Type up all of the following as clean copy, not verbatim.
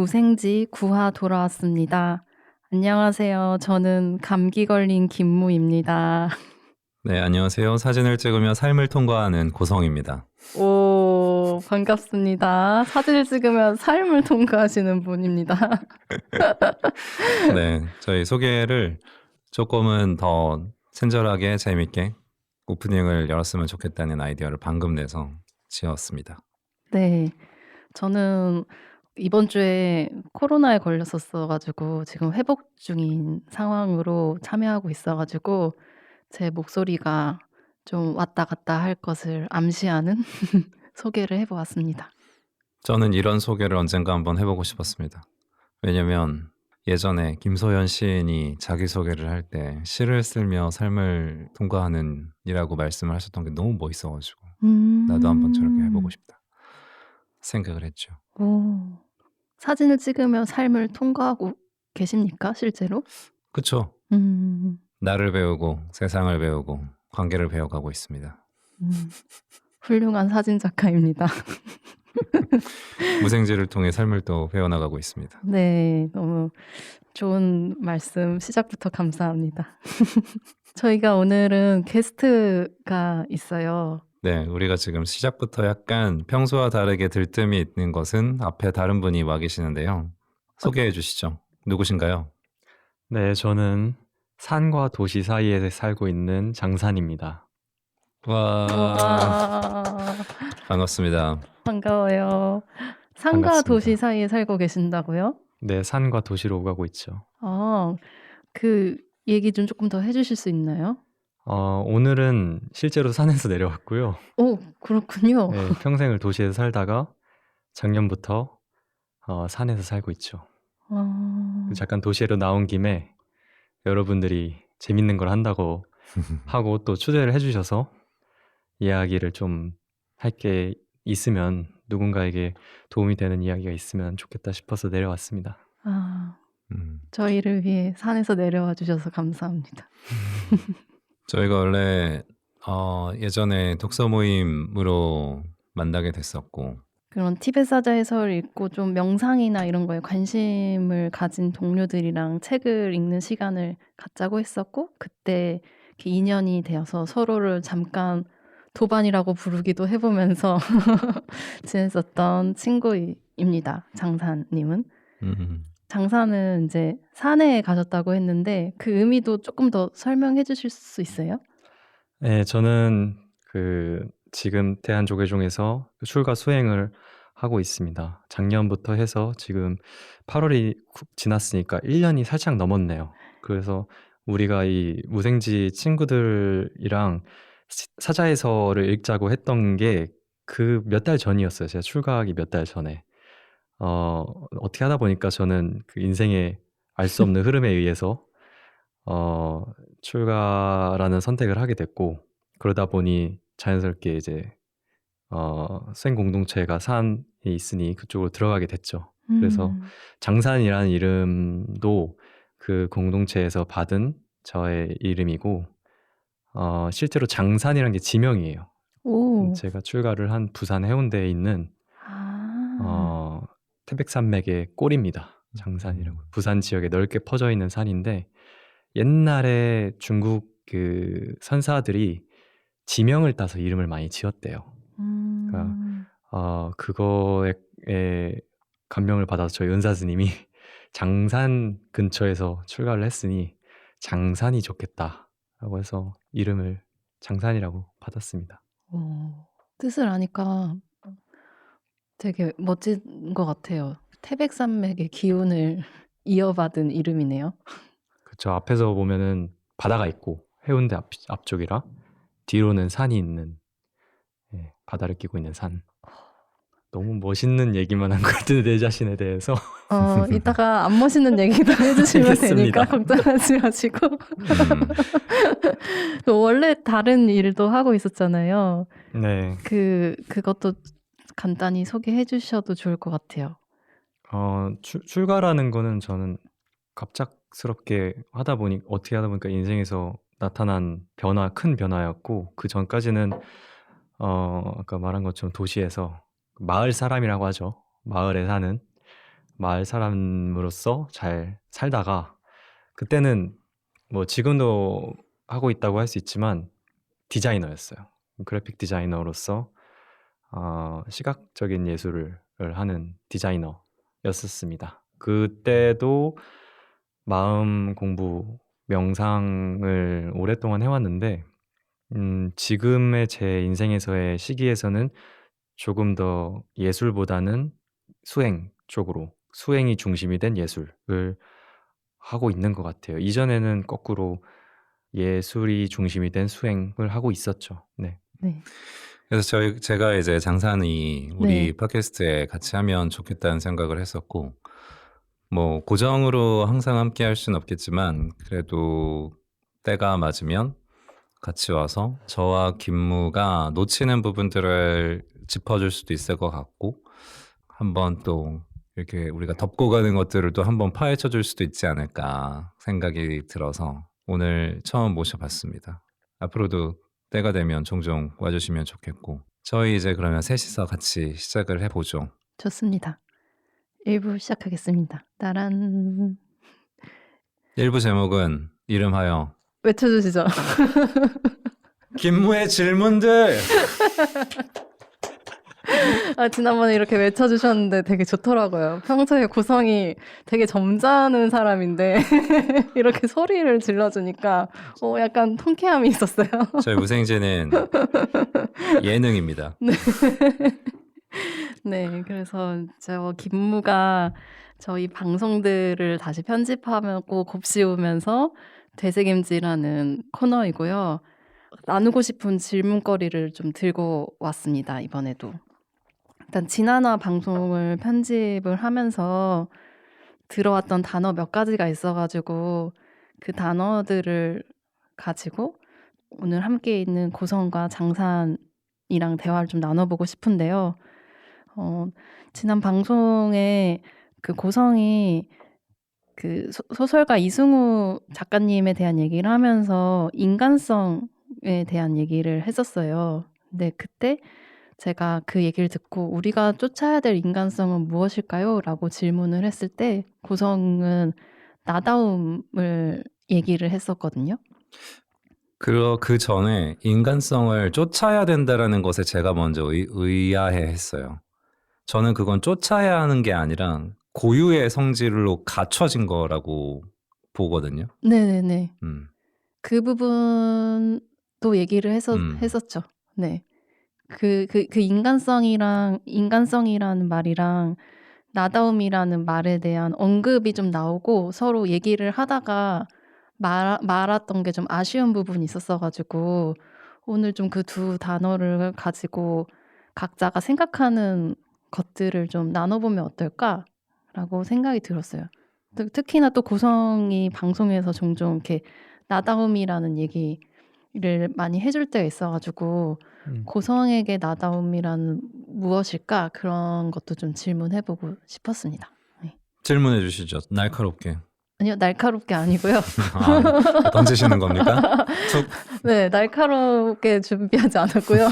무생지 9화 돌아왔습니다. 안녕하세요. 저는 감기 걸린 김무입니다. 네, 안녕하세요. 사진을 찍으며 삶을 통과하는 고성입니다. 오, 반갑습니다. 사진을 찍으면 삶을 통과하시는 분입니다. 네, 저희 소개를 조금은 더 친절하게 재밌게 오프닝을 열었으면 좋겠다는 아이디어를 방금 내서 지었습니다. 네, 저는 이번 주에 코로나에 걸렸었어가지고 지금 회복 중인 상황으로 참여하고 있어가지고 제 목소리가 좀 왔다 갔다 할 것을 암시하는 소개를 해보았습니다. 저는 이런 소개를 언젠가 한번 해보고 싶었습니다. 왜냐면 예전에 김소연 시인이 자기소개를 할 때 시를 쓰며 삶을 통과하는 이라고 말씀을 하셨던 게 너무 멋있어가지고 나도 한번 저렇게 해보고 싶다 생각을 했죠. 오, 사진을 찍으며 삶을 통과하고 계십니까, 실제로? 그쵸? 나를 배우고 세상을 배우고 관계를 배워가고 있습니다. 훌륭한 사진 작가입니다. 무생지를 통해 삶을 또 배워나가고 있습니다. 네, 너무 좋은 말씀 시작부터 감사합니다. 저희가 오늘은 게스트가 있어요. 네, 우리가 지금 시작부터 약간 평소와 다르게 들뜸이 있는 것은 앞에 다른 분이 와 계시는데요. 소개해 주시죠. 누구신가요? 네, 저는 산과 도시 사이에 살고 있는 장산입니다. 와, 와, 반갑습니다. 반가워요. 산과 반갑습니다. 도시 사이에 살고 계신다고요? 네, 산과 도시로 오가고 있죠. 그 얘기 좀 조금 더 해주실 수 있나요? 오늘은 실제로 산에서 내려왔고요. 오, 그렇군요. 네, 평생을 도시에서 살다가 작년부터 산에서 살고 있죠. 잠깐 도시로 나온 김에 여러분들이 재밌는 걸 한다고 하고 또 초대를 해주셔서 이야기를 좀 할 게 있으면 누군가에게 도움이 되는 이야기가 있으면 좋겠다 싶어서 내려왔습니다. 저희를 위해 산에서 내려와 주셔서 감사합니다. 저희가 원래 예전에 독서 모임으로 만나게 됐었고 그런 티벳 사자 해설 읽고 좀 명상이나 이런 거에 관심을 가진 동료들이랑 책을 읽는 시간을 갖자고 했었고 그때 이렇게 인연이 되어서 서로를 잠깐 도반이라고 부르기도 해보면서 지냈었던 친구입니다. 장산님은. 장산은 이제 산에 가셨다고 했는데 그 의미도 조금 더 설명해 주실 수 있어요? 네, 저는 지금 대한조계종에서 출가 수행을 하고 있습니다. 작년부터 해서 지금 8월이 지났으니까 1년이 살짝 넘었네요. 그래서 우리가 이 무생지 친구들이랑 사자해설을 읽자고 했던 게 그 몇 달 전이었어요. 제가 출가하기 몇 달 전에. 어떻게 하다 보니까 저는 그 인생의 알 수 없는 흐름에 의해서 출가라는 선택을 하게 됐고 그러다 보니 자연스럽게 이제 수행 공동체가 산에 있으니 그쪽으로 들어가게 됐죠. 그래서 장산이라는 이름도 그 공동체에서 받은 저의 이름이고 실제로 장산이라는 게 지명이에요. 오. 제가 출가를 한 부산 해운대에 있는 태백산맥의 꼴입니다. 장산이라고. 부산 지역에 넓게 퍼져 있는 산인데 옛날에 중국 그 선사들이 지명을 따서 이름을 많이 지었대요. 그러니까 그거에 감명을 받아서 저희 은사 스님이 장산 근처에서 출가를 했으니 장산이 좋겠다라고 해서 이름을 장산이라고 받았습니다. 뜻을 아니까 되게 멋진 것 같아요. 태백산맥의 기운을 이어받은 이름이네요. 그렇죠. 앞에서 보면은 바다가 있고 해운대 앞쪽이라 뒤로는 산이 있는 바다를 끼고 있는 산. 너무 멋있는 얘기만 한 것 같은데 내 자신에 대해서. 이따가 안 멋있는 얘기도 해주시면 되니까 걱정하지 마시고. 원래 다른 일도 하고 있었잖아요. 네. 그것도 간단히 소개해 주셔도 좋을 것 같아요. 출가라는 거는 저는 갑작스럽게 어떻게 하다 보니까 인생에서 나타난 큰 변화였고 그 전까지는 아까 말한 것처럼 도시에서 마을 사람이라고 하죠. 마을에 사는 마을 사람으로서 잘 살다가 그때는 뭐 지금도 하고 있다고 할 수 있지만 디자이너였어요. 그래픽 디자이너로서 시각적인 예술을 하는 디자이너였었습니다. 그때도 마음 공부, 명상을 오랫동안 해왔는데 지금의 제 인생에서의 시기에서는 조금 더 예술보다는 수행 쪽으로, 수행이 중심이 된 예술을 하고 있는 것 같아요. 이전에는 거꾸로 예술이 중심이 된 수행을 하고 있었죠. 네. 네. 그래서 제가 이제 장산이 우리 네. 팟캐스트에 같이 하면 좋겠다는 생각을 했었고, 뭐 고정으로 항상 함께 할 수는 없겠지만 그래도 때가 맞으면 같이 와서 저와 김무가 놓치는 부분들을 짚어줄 수도 있을 것 같고, 한번 또 이렇게 우리가 덮고 가는 것들을 또 한번 파헤쳐 줄 수도 있지 않을까 생각이 들어서 오늘 처음 모셔봤습니다. 앞으로도 때가 되면 종종 와주시면 좋겠고, 저희 이제 그러면 셋이서 같이 시작을 해보죠. 좋습니다. 1부 시작하겠습니다. 따란. 1부 제목은 이름하여 외쳐주시죠. 김무의 질문들! 지난번에 이렇게 외쳐주셨는데 되게 좋더라고요. 평소에 고성이 되게 점잖은 사람인데 이렇게 소리를 질러주니까 약간 통쾌함이 있었어요. 저희 무생지는 예능입니다. 네, 그래서 저 김무가 저희 방송들을 다시 편집하고 곱씹으면서 되새김질하는 코너이고요. 나누고 싶은 질문거리를 좀 들고 왔습니다, 이번에도. 일단 지난화 방송을 편집을 하면서 들어왔던 단어 몇 가지가 있어가지고 그 단어들을 가지고 오늘 함께 있는 고성과 장산이랑 대화를 좀 나눠보고 싶은데요. 지난 방송에 그 고성이 그 소설가 이승우 작가님에 대한 얘기를 하면서 인간성에 대한 얘기를 했었어요. 근데 그때 제가 그 얘기를 듣고 우리가 쫓아야 될 인간성은 무엇일까요? 라고 질문을 했을 때 고성은 나다움을 얘기를 했었거든요. 그 전에 인간성을 쫓아야 된다라는 것에 제가 먼저 의아해 했어요. 저는 그건 쫓아야 하는 게 아니라 고유의 성질로 갖춰진 거라고 보거든요. 네네네. 음. 그 부분도 얘기를 했었죠. 네. 그 인간성이라는 말이랑 나다움이라는 말에 대한 언급이 좀 나오고 서로 얘기를 하다가 말았던 게 좀 아쉬운 부분이 있었어가지고 오늘 좀 그 두 단어를 가지고 각자가 생각하는 것들을 좀 나눠보면 어떨까라고 생각이 들었어요. 특히나 또 고성이 방송에서 종종 이렇게 나다움이라는 얘기를 많이 해줄 때가 있어가지고 고성에게 나다움이란 무엇일까? 그런 것도 좀 질문해보고 싶었습니다. 네. 질문해 주시죠. 날카롭게. 아니요, 날카롭게 아니고요. 던지시는 겁니까? 네, 날카롭게 준비하지 않았고요.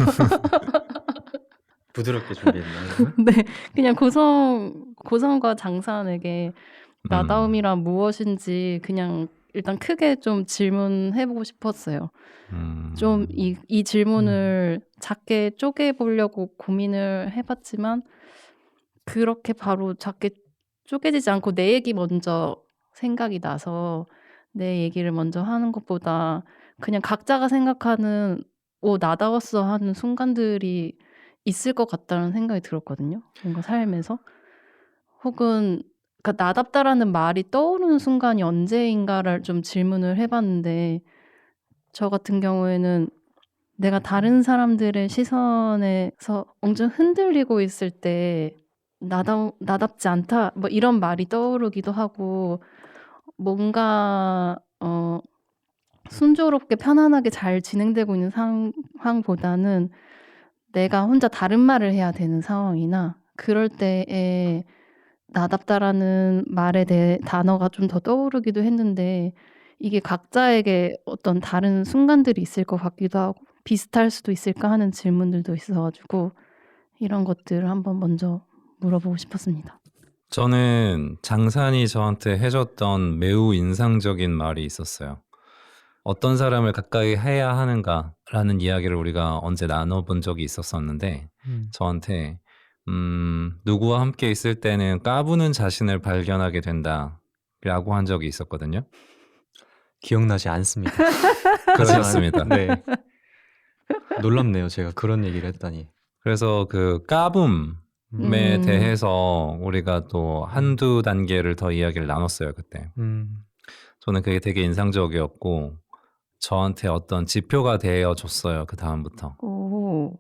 부드럽게 준비했나요? 네, 그냥 고성과 장산에게 나다움이란 무엇인지 그냥 일단 크게 좀 질문해보고 싶었어요. 좀 이 질문을 작게 쪼개보려고 고민을 해봤지만 그렇게 바로 작게 쪼개지지 않고 내 얘기 먼저 생각이 나서 내 얘기를 먼저 하는 것보다 그냥 각자가 생각하는 나다웠어 하는 순간들이 있을 것 같다는 생각이 들었거든요. 뭔가 삶에서. 혹은 그러니까 나답다라는 말이 떠오르는 순간이 언제인가를 좀 질문을 해봤는데 저 같은 경우에는 내가 다른 사람들의 시선에서 엄청 흔들리고 있을 때 나답지 않다 뭐 이런 말이 떠오르기도 하고 뭔가 순조롭게 편안하게 잘 진행되고 있는 상황보다는 내가 혼자 다른 말을 해야 되는 상황이나 그럴 때에 나답다라는 말에 대해 단어가 좀 더 떠오르기도 했는데 이게 각자에게 어떤 다른 순간들이 있을 것 같기도 하고 비슷할 수도 있을까 하는 질문들도 있어가지고 이런 것들을 한번 먼저 물어보고 싶었습니다. 저는 장산이 저한테 해줬던 매우 인상적인 말이 있었어요. 어떤 사람을 가까이 해야 하는가라는 이야기를 우리가 언제 나눠본 적이 있었었는데 저한테 누구와 함께 있을 때는 까부는 자신을 발견하게 된다라고 한 적이 있었거든요. 기억나지 않습니다. 그렇습니다. 네. 놀랍네요. 제가 그런 얘기를 했다니. 그래서 그 까붐에 대해서 우리가 또 한두 단계를 더 이야기를 나눴어요, 그때. 저는 그게 되게 인상적이었고 저한테 어떤 지표가 되어줬어요, 그 다음부터. 오.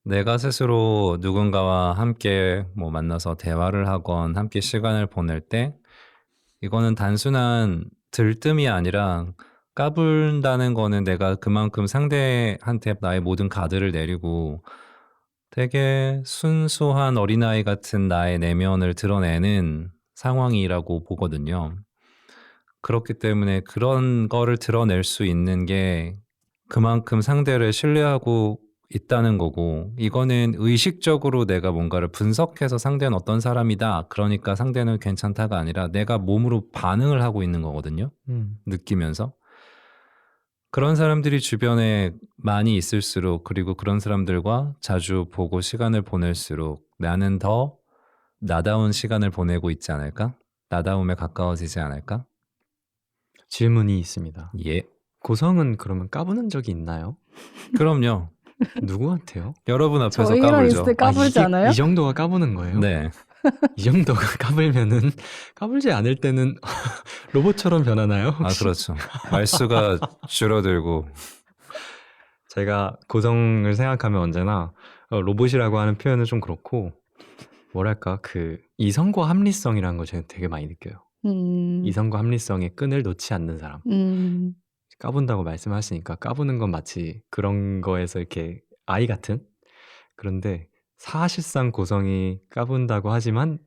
내가 스스로 누군가와 함께 뭐 만나서 대화를 하건 함께 시간을 보낼 때 이거는 단순한 들뜸이 아니라 까불다는 거는 내가 그만큼 상대한테 나의 모든 가드를 내리고 되게 순수한 어린아이 같은 나의 내면을 드러내는 상황이라고 보거든요. 그렇기 때문에 그런 거를 드러낼 수 있는 게 그만큼 상대를 신뢰하고 있다는 거고 이거는 의식적으로 내가 뭔가를 분석해서 상대는 어떤 사람이다. 그러니까 상대는 괜찮다가 아니라 내가 몸으로 반응을 하고 있는 거거든요. 느끼면서. 그런 사람들이 주변에 많이 있을수록 그리고 그런 사람들과 자주 보고 시간을 보낼수록 나는 더 나다운 시간을 보내고 있지 않을까? 나다움에 가까워지지 않을까? 질문이 있습니다. 예. 고성은 그러면 까부는 적이 있나요? 그럼요. 누구한테요? 여러분 앞에서 저희랑 까불죠. 있을 때 까불지 않아요? 이 정도가 까부는 거예요? 네. 이 정도가 까불면은 까불지 않을 때는 로봇처럼 변하나요? 아, 혹시? 그렇죠. 말수가 줄어들고. 제가 고성을 생각하면 언제나 로봇이라고 하는 표현은 좀 그렇고 뭐랄까 그 이성과 합리성이라는 걸 제가 되게 많이 느껴요. 이성과 합리성의 끈을 놓지 않는 사람. 까분다고 말씀하시니까 까부는 건 마치 그런 거에서 이렇게 아이 같은? 그런데 사실상 고성이 까분다고 하지만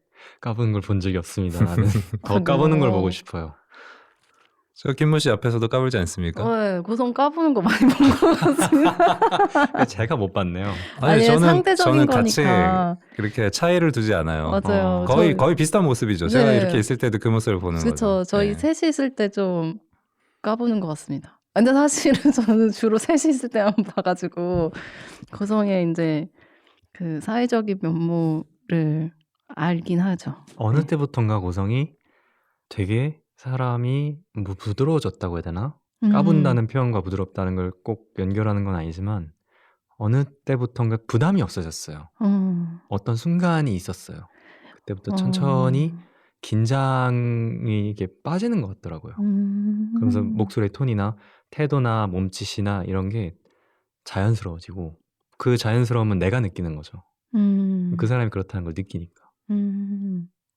까부는 걸 본 적이 없습니다. 나는 더 까부는 걸 보고 싶어요. 저 김모 씨 앞에서도 까불지 않습니까? 네, 고성 까부는 거 많이 본 것 같습니다. 제가 못 봤네요. 아니, 상대적인 같이 거니까. 그렇게 차이를 두지 않아요. 맞아요. 거의 비슷한 모습이죠. 제가 네. 이렇게 있을 때도 그 모습을 보는 거죠. 그렇죠. 저희 네. 셋이 있을 때 좀 까부는 것 같습니다. 근데 사실은 저는 주로 셋이 있을 때만 봐가지고 고성의 이제 그 사회적인 면모를 알긴 하죠. 어느 네. 때부턴가 고성이 되게 사람이 뭐 부드러워졌다고 해야 되나? 까분다는 표현과 부드럽다는 걸 꼭 연결하는 건 아니지만 어느 때부턴가 부담이 없어졌어요. 어떤 순간이 있었어요. 그때부터 천천히 긴장이 이게 빠지는 것 같더라고요. 그래서 목소리의 톤이나 태도나 몸짓이나 이런 게 자연스러워지고 그 자연스러움은 내가 느끼는 거죠. 그 사람이 그렇다는 걸 느끼니까.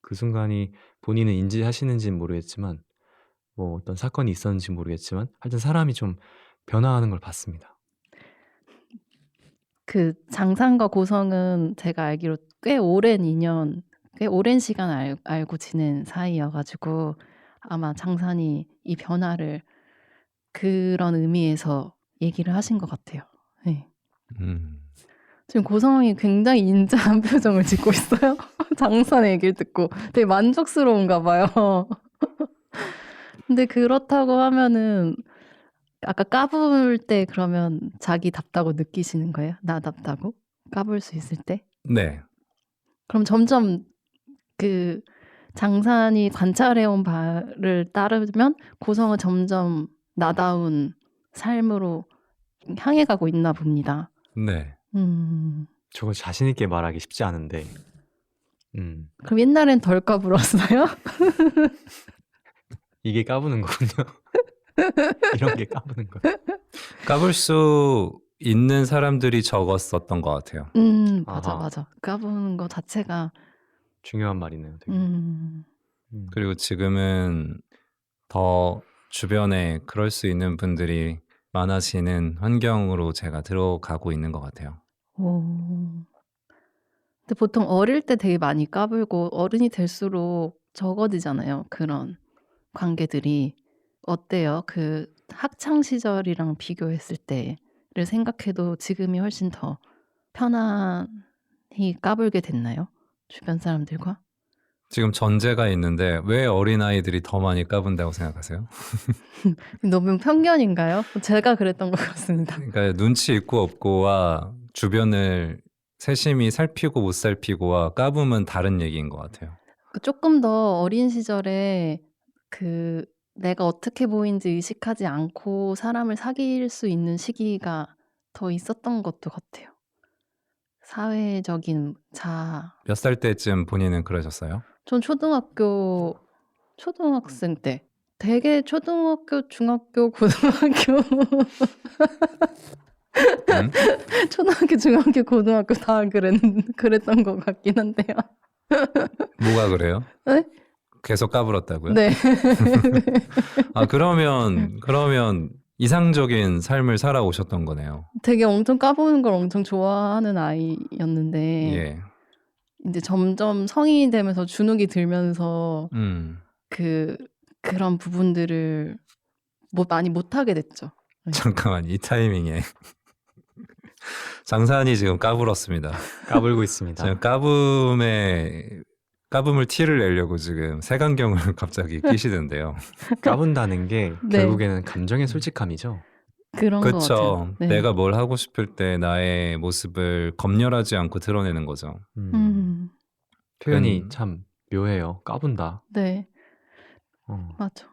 그 순간이 본인은 인지하시는지는 모르겠지만 뭐 어떤 사건이 있었는지 모르겠지만 하여튼 사람이 좀 변화하는 걸 봤습니다. 그 장산과 고성은 제가 알기로 꽤 오랜 인연, 꽤 오랜 시간 알고 지낸 사이여가지고 아마 장산이 이 변화를 그런 의미에서 얘기를 하신 것 같아요. 네. 지금 고성이 굉장히 인자한 표정을 짓고 있어요. 장산의 얘기를 듣고 되게 만족스러운가 봐요. 근데 그렇다고 하면은 아까 까불 때 그러면 자기답다고 느끼시는 거예요? 나답다고? 까불 수 있을 때? 네. 그럼 점점 그 장산이 관찰해온 바를 따르면 고성은 점점 나다운 삶으로 향해 가고 있나 봅니다. 네. 저거 자신 있게 말하기 쉽지 않은데. 그럼 옛날엔 덜 까불었어요? 이게 까부는 거군요. 이런 게 까부는 거. 까불 수 있는 사람들이 적었었던 것 같아요. 맞아, 아하. 맞아. 까부는 거 자체가 중요한 말이네요. 되게. 그리고 지금은 더 주변에 그럴 수 있는 분들이 많아지는 환경으로 제가 들어가고 있는 것 같아요. 근데 보통 어릴 때 되게 많이 까불고 어른이 될수록 적어지잖아요. 그런 관계들이. 어때요? 그 학창 시절이랑 비교했을 때를 생각해도 지금이 훨씬 더 편안히 까불게 됐나요? 주변 사람들과? 지금 전제가 있는데 왜 어린아이들이 더 많이 까분다고 생각하세요? 너무 편견인가요? 제가 그랬던 것 같습니다. 그러니까 눈치 있고 없고와 주변을 세심히 살피고 못 살피고와 까붐은 다른 얘기인 것 같아요. 조금 더 어린 시절에 그 내가 어떻게 보이는지 의식하지 않고 사람을 사귈 수 있는 시기가 더 있었던 것도 같아요. 사회적인 자아. 몇 살 때쯤 본인은 그러셨어요? 전 초등학생 때 되게 초등학교, 중학교, 고등학교 응? 초등학교, 중학교, 고등학교 다 그랬던 것 같긴 한데요. 뭐가 그래요? 네? 계속 까불었다고요? 네. 아, 그러면 이상적인 삶을 살아오셨던 거네요. 되게 엄청 까부는 걸 엄청 좋아하는 아이였는데 예. 이제 점점 성인이 되면서 주눅이 들면서 음. 그런 부분들을 많이 못하게 됐죠. 네. 잠깐만, 이 타이밍에 장산이 지금 까불었습니다. 까불고 있습니다. 지금 까붐을 티를 내려고 지금 색안경을 갑자기 끼시던데요. 까분다는 게 네. 결국에는 감정의 솔직함이죠. 그런 것 그쵸. 같아요. 네. 내가 뭘 하고 싶을 때 나의 모습을 검열하지 않고 드러내는 거죠. 표현이 그건- 참 묘해요. 까분다. 네, 어. 맞아.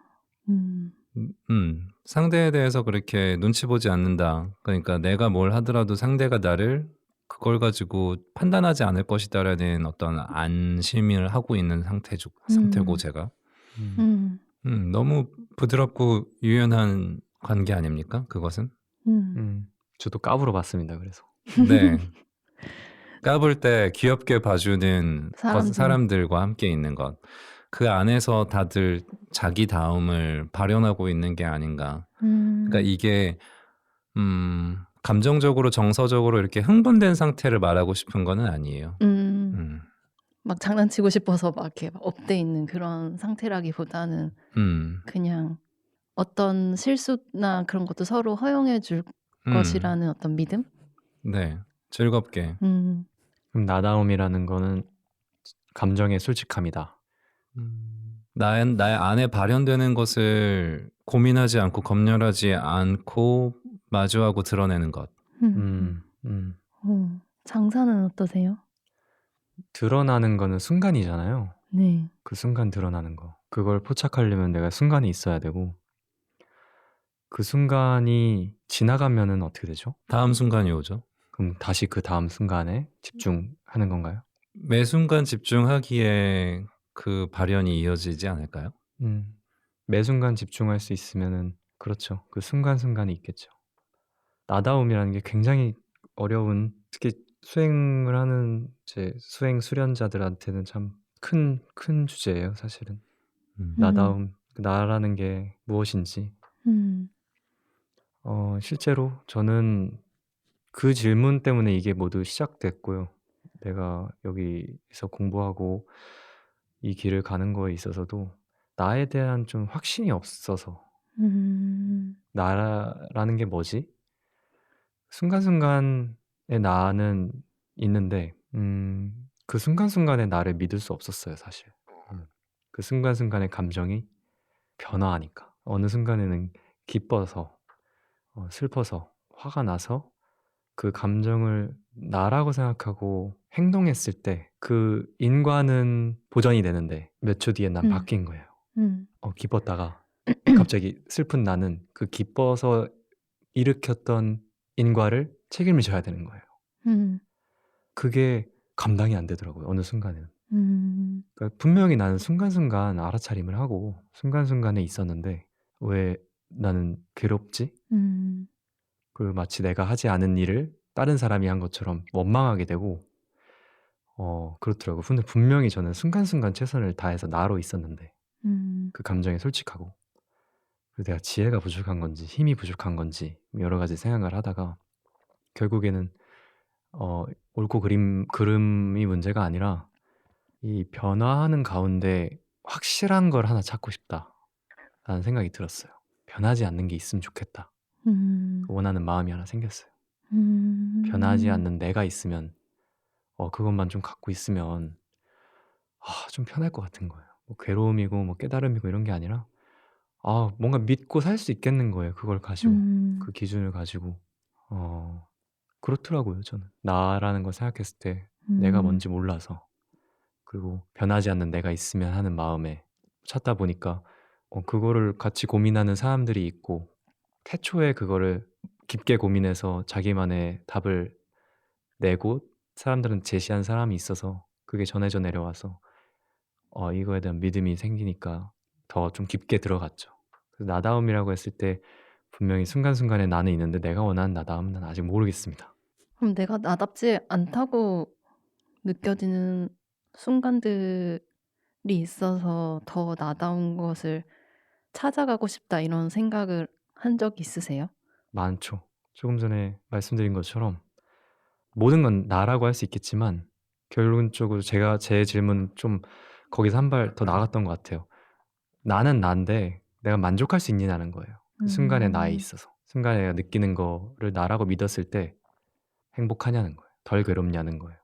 상대에 대해서 그렇게 눈치 보지 않는다. 그러니까 내가 뭘 하더라도 상대가 나를 그걸 가지고 판단하지 않을 것이다라는 어떤 안심을 하고 있는 상태고 제가. 너무 부드럽고 유연한 관계 아닙니까? 그것은? 저도 까불어 봤습니다. 그래서 네. 까불 때 귀엽게 봐주는 사람들. 사람들과 함께 있는 것. 그 안에서 다들 자기 다움을 발현하고 있는 게 아닌가. 그러니까 이게 감정적으로 정서적으로 이렇게 흥분된 상태를 말하고 싶은 거는 아니에요. 막 장난치고 싶어서 막 이렇게 업돼 있는 그런 상태라기보다는 그냥 어떤 실수나 그런 것도 서로 허용해 줄 것이라는 어떤 믿음? 네, 즐겁게. 음, 그럼 나다움이라는 거는 감정의 솔직함이다. 나의 안에 발현되는 것을 고민하지 않고 검열하지 않고 마주하고 드러내는 것. 장사는 어떠세요? 드러나는 거는 순간이잖아요. 네. 그 순간 드러나는 거. 그걸 포착하려면 내가 순간이 있어야 되고 그 순간이 지나가면은 어떻게 되죠? 다음 순간이 오죠. 그럼 다시 그 다음 순간에 집중하는 건가요? 매 순간 집중하기에 그 발현이 이어지지 않을까요? 매 순간 집중할 수 있으면은 그렇죠. 그 순간순간이 있겠죠. 나다움이라는 게 굉장히 어려운, 특히 수행을 하는 제 수행 수련자들한테는 참 큰 주제예요, 사실은. 나다움, 나라는 게 무엇인지. 실제로 저는 그 질문 때문에 이게 모두 시작됐고요. 내가 여기서 공부하고 이 길을 가는 거에 있어서도 나에 대한 좀 확신이 없어서 나라는 게 뭐지? 순간순간의 나는 있는데 그 순간순간의 나를 믿을 수 없었어요, 사실. 그 순간순간의 감정이 변화하니까. 어느 순간에는 기뻐서 슬퍼서 화가 나서 그 감정을 나라고 생각하고 행동했을 때 그 인과는 보전이 되는데 몇 초 뒤에 난 바뀐 거예요. 기뻤다가 갑자기 슬픈 나는 그 기뻐서 일으켰던 인과를 책임을 져야 되는 거예요. 그게 감당이 안 되더라고요, 어느 순간에는. 그러니까 분명히 나는 순간순간 알아차림을 하고 순간순간에 있었는데 왜 나는 괴롭지? 그 마치 내가 하지 않은 일을 다른 사람이 한 것처럼 원망하게 되고 그렇더라고요. 근데 분명히 저는 순간순간 최선을 다해서 나로 있었는데 그 감정에 솔직하고 그리고 내가 지혜가 부족한 건지 힘이 부족한 건지 여러 가지 생각을 하다가 결국에는 옳고 그름이 문제가 아니라 이 변화하는 가운데 확실한 걸 하나 찾고 싶다라는 생각이 들었어요. 변하지 않는 게 있으면 좋겠다. 원하는 마음이 하나 생겼어요. 변하지 않는 내가 있으면 그것만 좀 갖고 있으면 좀 편할 것 같은 거예요. 뭐 괴로움이고 뭐 깨달음이고 이런 게 아니라 뭔가 믿고 살 수 있겠는 거예요, 그걸 가지고. 음. 그 기준을 가지고. 그렇더라고요, 저는. 나라는 걸 생각했을 때 내가 음. 뭔지 몰라서. 그리고 변하지 않는 내가 있으면 하는 마음에 찾다 보니까 그거를 같이 고민하는 사람들이 있고 태초에 그거를 깊게 고민해서 자기만의 답을 내고 사람들은 제시한 사람이 있어서 그게 전해져 내려와서 이거에 대한 믿음이 생기니까 더 좀 깊게 들어갔죠. 그래서 나다움이라고 했을 때 분명히 순간순간에 나는 있는데 내가 원하는 나다움은 아직 모르겠습니다. 그럼 내가 나답지 않다고 느껴지는 순간들이 있어서 더 나다운 것을 찾아가고 싶다 이런 생각을 한 적 있으세요? 많죠. 조금 전에 말씀드린 것처럼 모든 건 나라고 할 수 있겠지만 결론적으로 제가 제 질문 좀 거기서 한 발 더 나갔던 것 같아요. 나는 난데 내가 만족할 수 있느냐는 거예요. 그 순간의 나에 음. 있어서. 순간에 내가 느끼는 거를 나라고 믿었을 때 행복하냐는 거예요. 덜 괴롭냐는 거예요.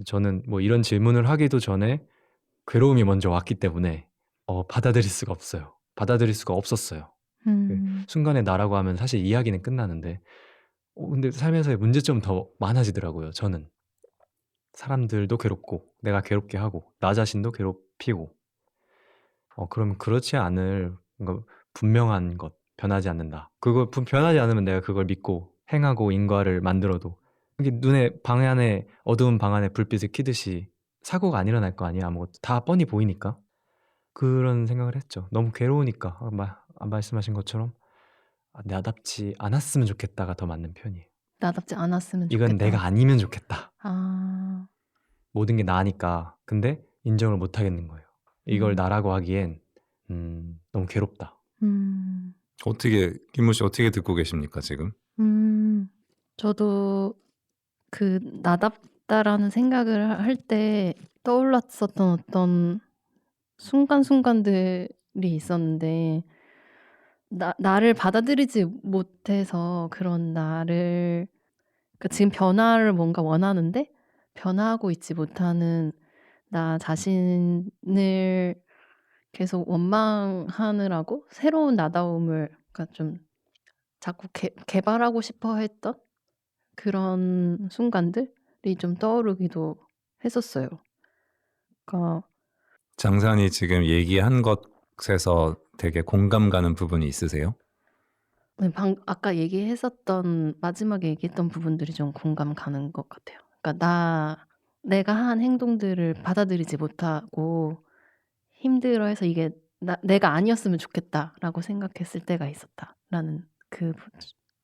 저는 뭐 이런 질문을 하기도 전에 괴로움이 먼저 왔기 때문에 받아들일 수가 없어요. 받아들일 수가 없었어요. 그 음. 순간의 나라고 하면 사실 이야기는 끝나는데 근데 살면서의 문제점은 더 많아지더라고요, 저는. 사람들도 괴롭고 내가 괴롭게 하고 나 자신도 괴롭히고 그럼 그렇지 않을 뭔가 분명한 것, 변하지 않는다. 그걸 변하지 않으면 내가 그걸 믿고 행하고 인과를 만들어도 이게 눈에 방 안에 어두운 방 안에 불빛을 켜듯이 사고가 안 일어날 거 아니야. 아무것도 다 뻔히 보이니까. 그런 생각을 했죠. 너무 괴로우니까 말씀하신 것처럼 나답지 않았으면 좋겠다가 더 맞는 편이에요. 나답지 않았으면 이건 좋겠다. 내가 아니면 좋겠다. 아. 모든 게 나니까. 근데 인정을 못 하겠는 거예요. 이걸 음. 나라고 하기엔 너무 괴롭다. 음. 김모 씨 어떻게 듣고 계십니까, 지금? 저도 그 나답다라는 생각을 할 때 떠올랐었던 어떤 순간순간들이 있었는데 나를 받아들이지 못해서 그런 나를 지금 변화를 뭔가 원하는데 변화하고 있지 못하는 나 자신을 계속 원망하느라고 새로운 나다움을 좀 자꾸 개발하고 싶어 했던 그런 순간들이 좀 떠오르기도 했었어요. 그러니까 장산이 지금 얘기한 것에서 되게 공감 가는 부분이 있으세요? 네, 아까 얘기했었던 마지막에 얘기했던 부분들이 좀 공감 가는 것 같아요. 그러니까 내가 한 행동들을 받아들이지 못하고 힘들어해서 이게 내가 아니었으면 좋겠다라고 생각했을 때가 있었다라는 그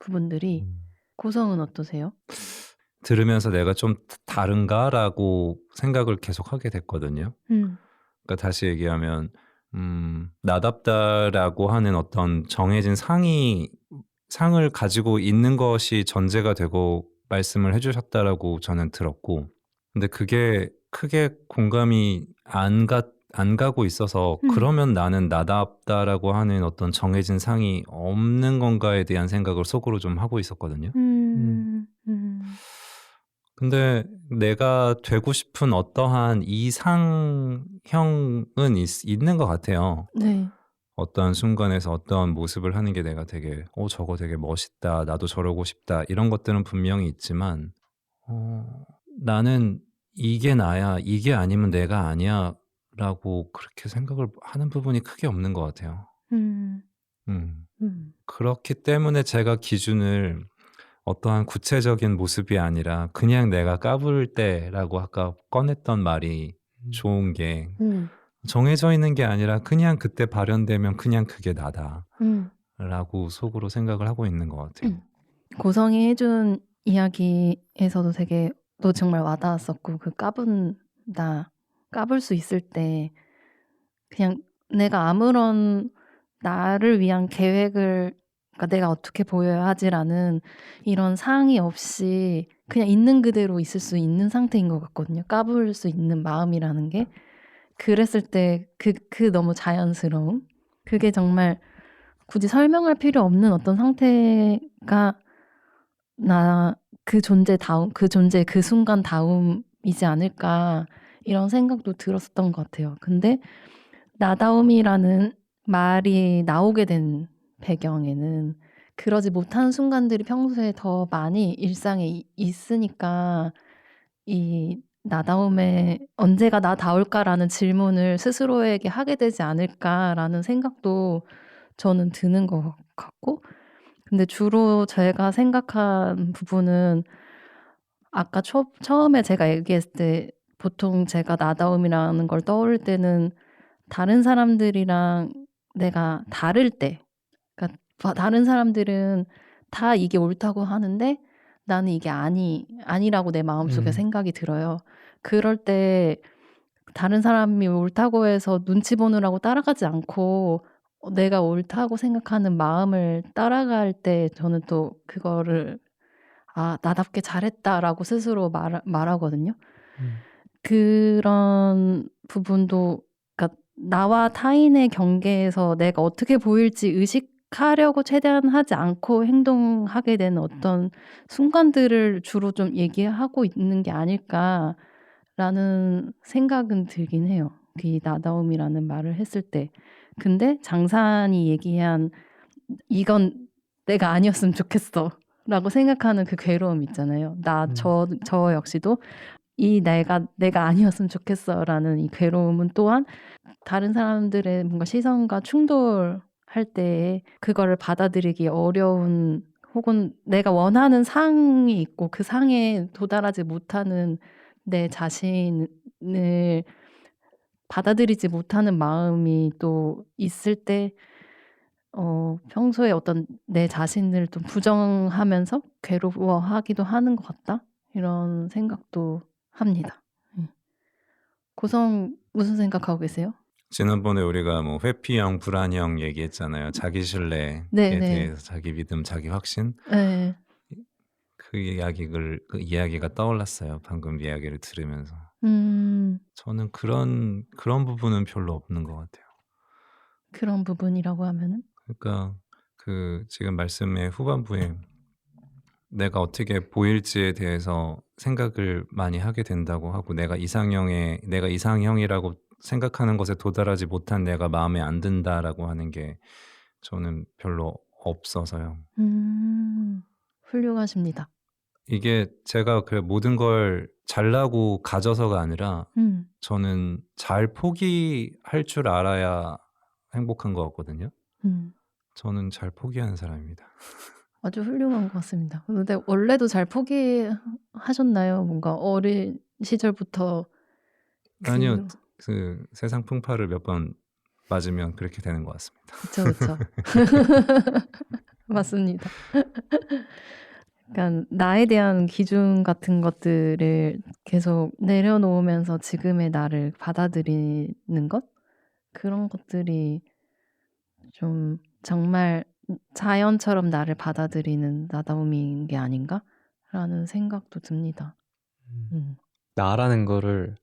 부분들이 고성은 어떠세요? 들으면서 내가 좀 다른가라고 생각을 계속 하게 됐거든요. 그러니까 다시 얘기하면 나답다라고 하는 어떤 정해진 상을 가지고 있는 것이 전제가 되고 말씀을 해주셨다라고 저는 들었고, 근데 그게 크게 공감이 안 가고 있어서 그러면 나는 나답다라고 하는 어떤 정해진 상이 없는 건가에 대한 생각을 속으로 좀 하고 있었거든요. 근데 내가 되고 싶은 어떠한 이상형은 있는 것 같아요. 네. 어떠한 순간에서 어떠한 모습을 하는 게 내가 되게 저거 되게 멋있다, 나도 저러고 싶다, 이런 것들은 분명히 있지만 나는 이게 나야, 이게 아니면 내가 아니야 라고 그렇게 생각을 하는 부분이 크게 없는 것 같아요. 그렇기 때문에 제가 기준을 어떠한 구체적인 모습이 아니라 그냥 내가 까불 때라고 아까 꺼냈던 말이 좋은 게 정해져 있는 게 아니라 그냥 그때 발현되면 그냥 그게 나다 라고 속으로 생각을 하고 있는 것 같아요. 고성이 해준 이야기에서도 되게 또 정말 와닿았었고 까불 수 있을 때 그냥 내가 아무런 나를 위한 계획을 그러니까 내가 어떻게 보여야 하지라는 이런 상의 없이 그냥 있는 그대로 있을 수 있는 상태인 것 같거든요. 까불 수 있는 마음이라는 게 그랬을 때 그 너무 자연스러움 그게 정말 굳이 설명할 필요 없는 어떤 상태가 그 존재 그 순간 다움이지 않을까 이런 생각도 들었었던 것 같아요. 근데 나다움이라는 말이 나오게 된 배경에는 그러지 못한 순간들이 평소에 더 많이 일상에 있으니까 이 나다움에 '언제가 나다울까?'라는 질문을 스스로에게 하게 되지 않을까라는 생각도 저는 드는 것 같고, 근데 주로 제가 생각한 부분은 아까 처음에 제가 얘기했을 때 보통 제가 나다움이라는 걸 떠올릴 때는 다른 사람들이랑 내가 다를 때, 그러니까 다른 사람들은 다 이게 옳다고 하는데 나는 이게 아니라고 내 마음속에 음. 생각이 들어요. 그럴 때 다른 사람이 옳다고 해서 눈치 보느라고 따라가지 않고 내가 옳다고 생각하는 마음을 따라갈 때 저는 또 그거를 '아 나답게 잘했다.'라고 스스로 말하거든요. 음. 그런 부분도, 그러니까 나와 타인의 경계에서 내가 어떻게 보일지 의식하려고 최대한 하지 않고 행동하게 되는 어떤 순간들을 주로 좀 얘기하고 있는 게 아닐까라는 생각은 들긴 해요, 이 나다움이라는 말을 했을 때. 근데 장산이 얘기한 '이건 내가 아니었으면 좋겠어.'라고 생각하는 그 괴로움 있잖아요. 음. 저 역시도 이 '내가 아니었으면 좋겠어.'라는 이 괴로움은 또한 다른 사람들의 뭔가 시선과 충돌할 때에 그거를 받아들이기 어려운, 혹은 내가 원하는 상이 있고 그 상에 도달하지 못하는 내 자신을 받아들이지 못하는 마음이 또 있을 때 평소에 어떤 내 자신을 좀 부정하면서 괴로워하기도 하는 것 같다, 이런 생각도 합니다. 예. 고성 무슨 생각하고 계세요? 지난번에 우리가 뭐 회피형, 불안형 얘기했잖아요. 자기 신뢰에 네네. 대해서 자기 믿음, 자기 확신. 예. 그 이야기가 떠올랐어요. 방금 이야기를 들으면서. 음. 저는 그런 부분은 별로 없는 것 같아요. 그런 부분이라고 하면은? 그러니까 그 지금 말씀의 후반부에 내가 어떻게 보일지에 대해서 생각을 많이 하게 된다고 하고, 내가 이상형이라고 생각하는 것에 도달하지 못한 내가 마음에 안 든다라고 하는 게 저는 별로 없어서요. 음. 훌륭하십니다. 이게 제가 그 모든 걸 잘나고 가져서가 아니라 음. 저는 잘 포기할 줄 알아야 행복한 것 같거든요. 음. 저는 잘 포기하는 사람입니다. 아주 훌륭한 것 같습니다. 근데 원래도 잘 포기하셨나요? 뭔가 어린 시절부터 아니요. 그 그 세상 풍파를 몇 번 맞으면 그렇게 되는 것 같습니다. 그쵸, 그쵸. 맞습니다. 그러니까 나에 대한 기준 같은 것들을 계속 내려놓으면서 지금의 나를 받아들이는 것? 그런 것들이 좀 정말 자연처럼 나를 받아들이는 나다움인 게 아닌가라는 생각도 듭니다. 음. 음. 나라는 거를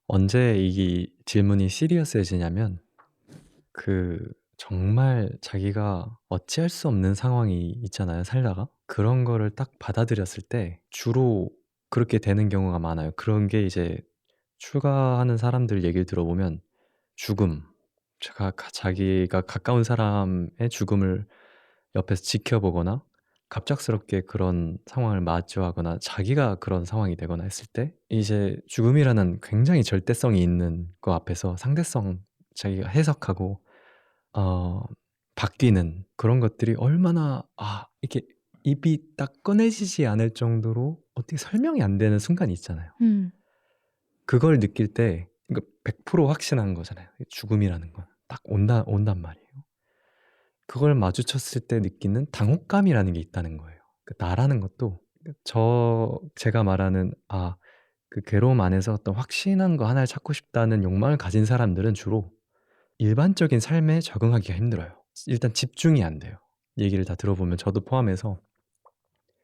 언제 이 질문이 시리어스해지냐면 정말 자기가 어찌할 수 없는 상황이 있잖아요, 살다가. 그런 거를 딱 받아들였을 때 주로 그렇게 되는 경우가 많아요. 그런 게 이제 출가하는 사람들 얘기를 들어보면 죽음, 자기가 가까운 사람의 죽음을 옆에서 지켜보거나 갑작스럽게 그런 상황을 마주하거나 자기가 그런 상황이 되거나 했을 때 이제 죽음이라는 굉장히 절대성이 있는 거 앞에서 상대성, 자기가 해석하고 어 바뀌는 그런 것들이 얼마나 이렇게 입이 딱 꺼내지지 않을 정도로 어떻게 설명이 안 되는 순간이 있잖아요. 음. 그걸 느낄 때, 그러니까 100% 확신한 거잖아요. 죽음이라는 건 딱 온단 말이에요. 그걸 마주쳤을 때 느끼는 당혹감이라는 게 있다는 거예요. 나라는 것도 제가 말하는 그 괴로움 안에서 어떤 확신한 거 하나를 찾고 싶다는 욕망을 가진 사람들은 주로 일반적인 삶에 적응하기가 힘들어요. 일단 집중이 안 돼요. 얘기를 다 들어보면 저도 포함해서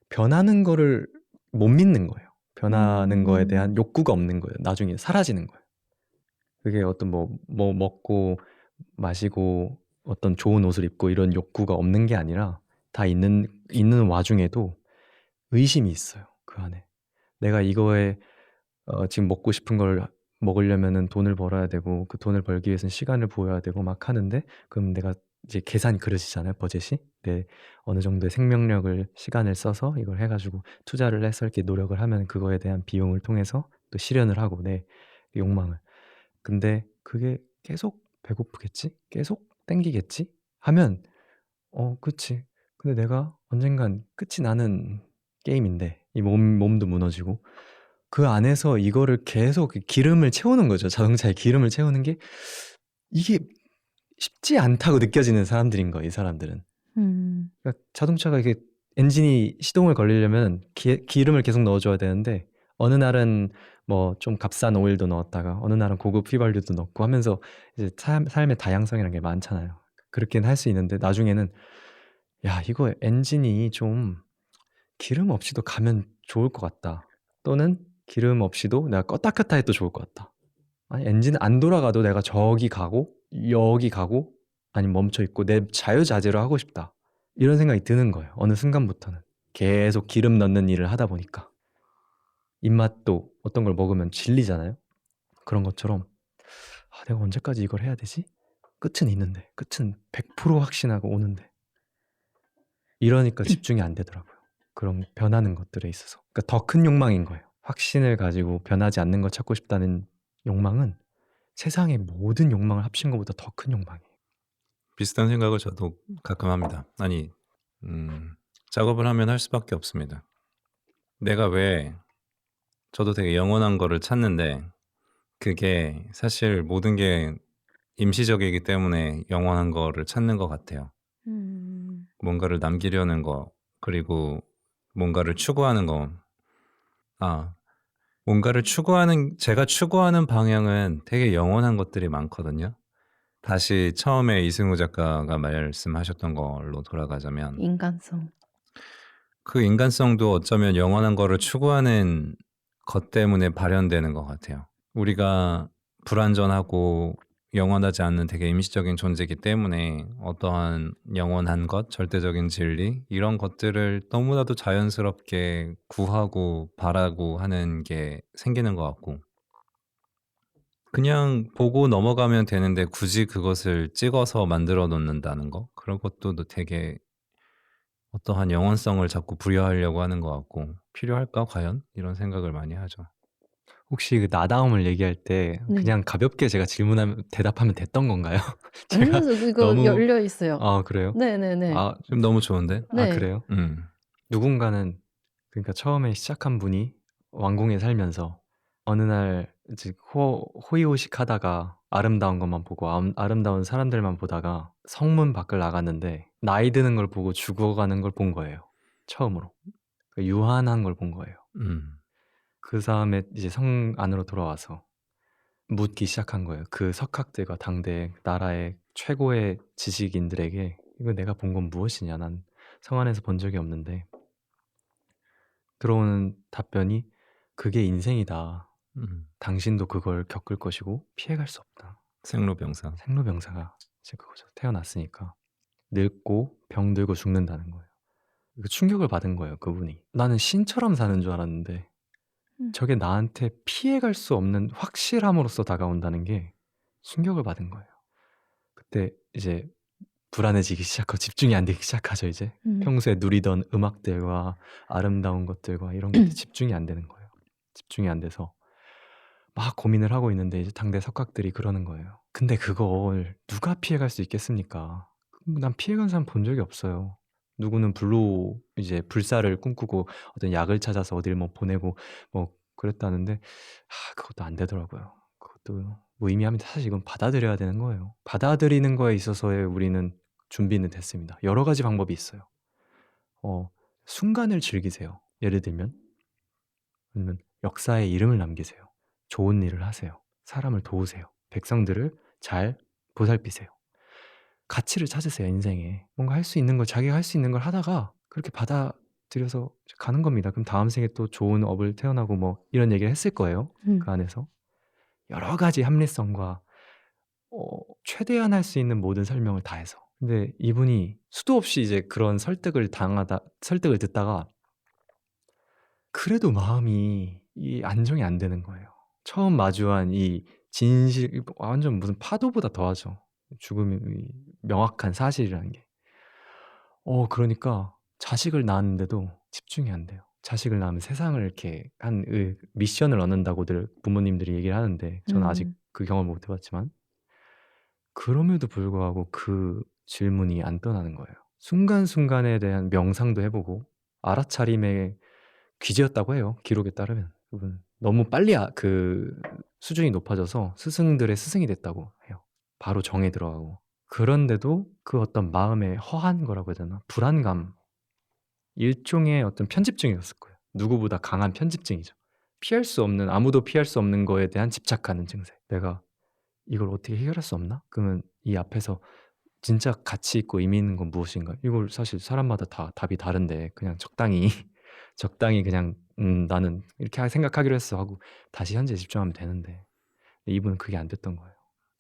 변하는 거를 못 믿는 거예요. 변하는 거에 음. 대한 욕구가 없는 거예요. 나중에 사라지는 거예요. 그게 어떤 뭐 먹고 마시고 어떤 좋은 옷을 입고 이런 욕구가 없는 게 아니라 다 있는 와중에도 의심이 있어요. 그 안에. 내가 이거에 지금 먹고 싶은 걸 먹으려면은 돈을 벌어야 되고 그 돈을 벌기 위해서는 시간을 보여야 되고 막 하는데 그럼 내가 이제 계산이 그려지잖아요, 버젯이. 내 어느 정도의 생명력을 시간을 써서 이걸 해 가지고 투자를 해서 이렇게 노력을 하면 그거에 대한 비용을 통해서 또 실현을 하고 내 욕망을. 근데 그게 계속 배고프겠지? 계속 땡기겠지? 하면 그치. 근데 내가 언젠간 끝이 나는 게임인데 이 몸도 무너지고 그 안에서 이거를 계속 기름을 채우는 거죠. 자동차에 기름을 채우는 게 이게 쉽지 않다고 느껴지는 사람들인 거예요, 이 사람들은. 음. 그러니까 자동차가 이게 엔진이 시동을 걸리려면 기름을 계속 넣어줘야 되는데 어느 날은 뭐 좀 값싼 오일도 넣었다가 어느 날은 고급 휘발유도 넣고 하면서 이제 삶의 다양성이라는 게 많잖아요. 그렇게는 할 수 있는데 나중에는 야, 이거 엔진이 좀 기름 없이도 가면 좋을 것 같다. 또는 기름 없이도 내가 껐다 켰다 해도 좋을 것 같다. 아니, 엔진 안 돌아가도 내가 저기 가고 여기 가고 아니면 멈춰 있고 내 자유자재로 하고 싶다. 이런 생각이 드는 거예요. 어느 순간부터는. 계속 기름 넣는 일을 하다 보니까. 입맛도 어떤 걸 먹으면 질리잖아요. 그런 것처럼 내가 언제까지 이걸 해야 되지? 끝은 있는데, 끝은 100% 확신하고 오는데. 이러니까 집중이 안 되더라고요. 그런 변하는 것들에 있어서. 그러니까 더 큰 욕망인 거예요. 확신을 가지고 변하지 않는 걸 찾고 싶다는 욕망은 세상의 모든 욕망을 합친 것보다 더 큰 욕망이에요. 비슷한 생각을 저도 가끔 합니다. 아니, 작업을 하면 할 수밖에 없습니다. 내가 왜 저도 되게 영원한 거를 찾는데 그게 사실 모든 게 임시적이기 때문에 영원한 거를 찾는 것 같아요. 음. 뭔가를 남기려는 거, 그리고 뭔가를 추구하는 거. 제가 추구하는 방향은 되게 영원한 것들이 많거든요. 다시 처음에 이승우 작가가 말씀하셨던 걸로 돌아가자면 인간성. 그 인간성도 어쩌면 영원한 거를 추구하는 것 때문에 발현되는 것 같아요. 우리가 불완전하고 영원하지 않는 되게 임시적인 존재이기 때문에 어떠한 영원한 것, 절대적인 진리 이런 것들을 너무나도 자연스럽게 구하고 바라고 하는 게 생기는 것 같고 그냥 보고 넘어가면 되는데 굳이 그것을 찍어서 만들어 놓는다는 거 그런 것도 되게 어떠한 영원성을 자꾸 부여하려고 하는 것 같고 '필요할까 과연?' 이런 생각을 많이 하죠. 혹시 그 나다움을 얘기할 때 네. 그냥 가볍게 제가 질문하면 대답하면 됐던 건가요? 아니요. 제가 이거 너무 열려 있어요. 그래요? 네네네. 아 지금 너무 좋은데? 네. 그래요? 음. 누군가는 그러니까 처음에 시작한 분이 왕궁에 살면서 어느 날 이제 호의호식하다가 아름다운 것만 보고 아름다운 사람들만 보다가 성문 밖을 나갔는데 나이 드는 걸 보고 죽어가는 걸 본 거예요. 처음으로. 그 유한한 걸 본 거예요. 음. 그다음에 이제 성 안으로 돌아와서 묻기 시작한 거예요. 그 석학들과 당대 나라의 최고의 지식인들에게 "이거 내가 본 건 무엇이냐. 난 성 안에서 본 적이 없는데." 들어오는 답변이 "그게 인생이다. 음. 당신도 그걸 겪을 것이고 피해갈 수 없다." 생로병사. 생로병사가 이제 그거죠. 태어났으니까. 늙고 병들고 죽는다는 거예요. 그 충격을 받은 거예요, 그분이. 나는 신처럼 사는 줄 알았는데 음. 저게 나한테 피해갈 수 없는 확실함으로써 다가온다는 게 충격을 받은 거예요. 그때 이제 불안해지기 시작하고 집중이 안 되기 시작하죠, 이제. 음. 평소에 누리던 음악들과 아름다운 것들과 이런 것들이 집중이 안 되는 거예요. 집중이 안 돼서 막 고민을 하고 있는데 이제 당대 석학들이 그러는 거예요. "근데 그걸 누가 피해갈 수 있겠습니까? 난 피해간 사람 본 적이 없어요. 누구는 불로 이제 불사를 꿈꾸고 어떤 약을 찾아서 어딜 뭐 보내고 뭐 그랬다는데 그것도 안 되더라고요. 그것도 무의미합니다." 사실 이건 받아들여야 되는 거예요. 받아들이는 거에 있어서의 우리는 준비는 됐습니다. 여러 가지 방법이 있어요. 순간을 즐기세요. 예를 들면 아니면 역사에 이름을 남기세요. 좋은 일을 하세요. 사람을 도우세요. 백성들을 잘 보살피세요. 가치를 찾으세요, 인생에. 뭔가 할 수 있는 걸 자기가 할 수 있는 걸 하다가 그렇게 받아들여서 가는 겁니다. 그럼 다음 생에 또 좋은 업을 태어나고 뭐 이런 얘기를 했을 거예요, 음. 그 안에서. 여러 가지 합리성과 최대한 할 수 있는 모든 설명을 다 해서. 근데 이분이 수도 없이 이제 그런 설득을 듣다가 그래도 마음이 이 안정이 안 되는 거예요. 처음 마주한 이 진실, 완전 무슨 파도보다 더하죠. 죽음이 명확한 사실이라는 게. 그러니까 자식을 낳았는데도 집중이 안 돼요. 자식을 낳으면 세상을 이렇게 미션을 얻는다고들 부모님들이 얘기를 하는데 저는 아직 음. 그 경험을 못 해봤지만 그럼에도 불구하고 그 질문이 안 떠나는 거예요. 순간순간에 대한 명상도 해보고 알아차림의 귀재였다고 해요. 기록에 따르면 그분 너무 빨리 그 수준이 높아져서 스승들의 스승이 됐다고 해요. 바로 정에 들어가고. 그런데도 그 어떤 마음의 허한 거라고 해야 되나? 불안감, 일종의 어떤 편집증이었을 거예요. 누구보다 강한 편집증이죠. 피할 수 없는, 아무도 피할 수 없는 거에 대한 집착하는 증세. 내가 이걸 어떻게 해결할 수 없나? 그러면 이 앞에서 진짜 가치 있고 의미 있는 건 무엇인가? 이걸 사실 사람마다 다 답이 다른데 그냥 적당히 적당히 그냥 나는 이렇게 생각하기로 했어 하고 다시 현재에 집중하면 되는데 이분은 그게 안 됐던 거예요.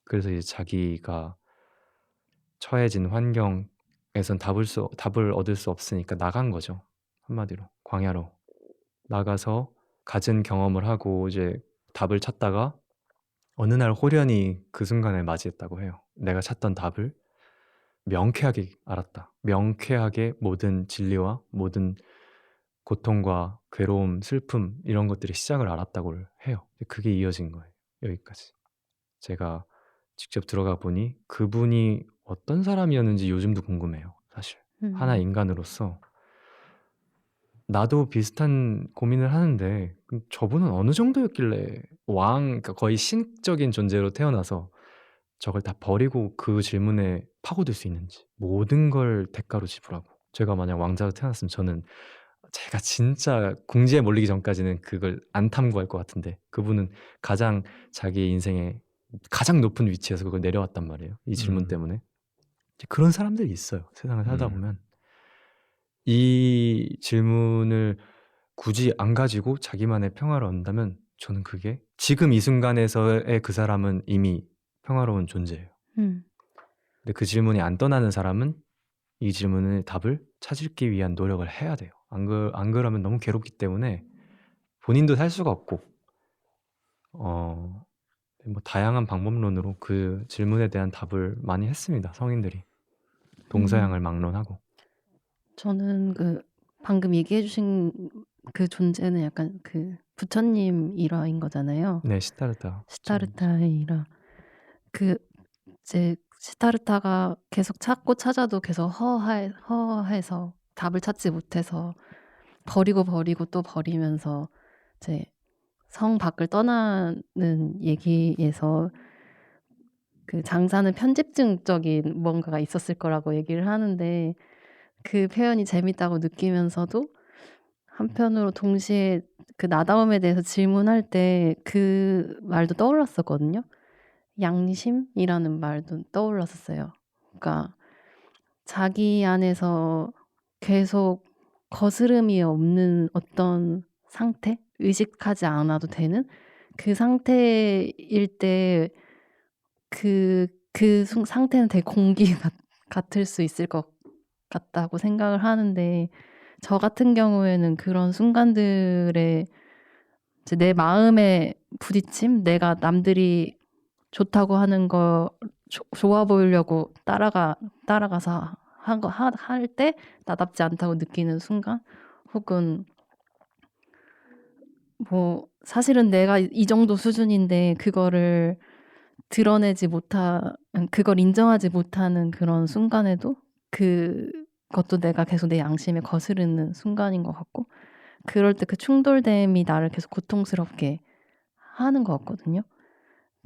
그래서 이제 자기가 처해진 환경에선 답을 얻을 수 없으니까 나간 거죠. 한마디로 광야로 나가서 갖은 경험을 하고 이제 답을 찾다가 어느 날 호련히 그 순간을 맞이했다고 해요. 내가 찾던 답을 명쾌하게 알았다. 명쾌하게 모든 진리와 모든 고통과 괴로움, 슬픔 이런 것들의 시작을 알았다고 해요. 그게 이어진 거예요. 여기까지. 제가 직접 들어가 보니 그분이 어떤 사람이었는지 요즘도 궁금해요. 사실. 하나 음. 인간으로서 나도 비슷한 고민을 하는데 저분은 어느 정도였길래 그러니까 거의 신적인 존재로 태어나서 저걸 다 버리고 그 질문에 파고들 수 있는지. 모든 걸 대가로 지불하고. 제가 만약 왕자로 태어났으면 저는 제가 진짜 궁지에 몰리기 전까지는 그걸 안 탐구할 것 같은데 그분은 가장 자기 인생의 가장 높은 위치에서 그걸 내려왔단 말이에요. 이 질문 때문에. 그런 사람들이 있어요. 세상을 살다 보면. 이 질문을 굳이 안 가지고 자기만의 평화를 얻는다면 저는 그게 지금 이 순간에서의 그 사람은 이미 평화로운 존재예요. 음. 근데 그 질문이 안 떠나는 사람은 이 질문의 답을 찾기 위한 노력을 해야 돼요. 안 그러면 너무 괴롭기 때문에 본인도 살 수가 없고 뭐 다양한 방법론으로 그 질문에 대한 답을 많이 했습니다. 성인들이. 동서양을 막론하고. 저는 방금 얘기해 주신 그 존재는 약간 그 부처님 일화인 거잖아요. 네, 시타르타. 시타르타의 일화. 이제 시타르타가 계속 찾고 찾아도 계속 허해서 답을 찾지 못해서 버리고 또 버리면서 이제 성 밖을 떠나는 얘기에서 그 장사는 편집증적인 뭔가가 있었을 거라고 얘기를 하는데 그 표현이 재밌다고 느끼면서도 한편으로 동시에 그 나다움에 대해서 질문할 때 그 말도 떠올랐었거든요. 양심이라는 말도 떠올랐었어요. 그러니까 자기 안에서 계속 거스름이 없는 어떤 상태? 의식하지 않아도 되는 그 상태일 때 상태는 되게 공기 같을 수 있을 것 같다고 생각을 하는데 저 같은 경우에는 그런 순간들에 이제 내 마음의 부딪힘, 내가 남들이 좋다고 하는 거 좋아 보이려고 따라가서 할 때 나답지 않다고 느끼는 순간 혹은 뭐 사실은 내가 이 정도 수준인데 그거를 그걸 인정하지 못하는 그런 순간에도 그것도 내가 계속 내 양심에 거스르는 순간인 것 같고 그럴 때 그 충돌됨이 나를 계속 고통스럽게 하는 것 같거든요.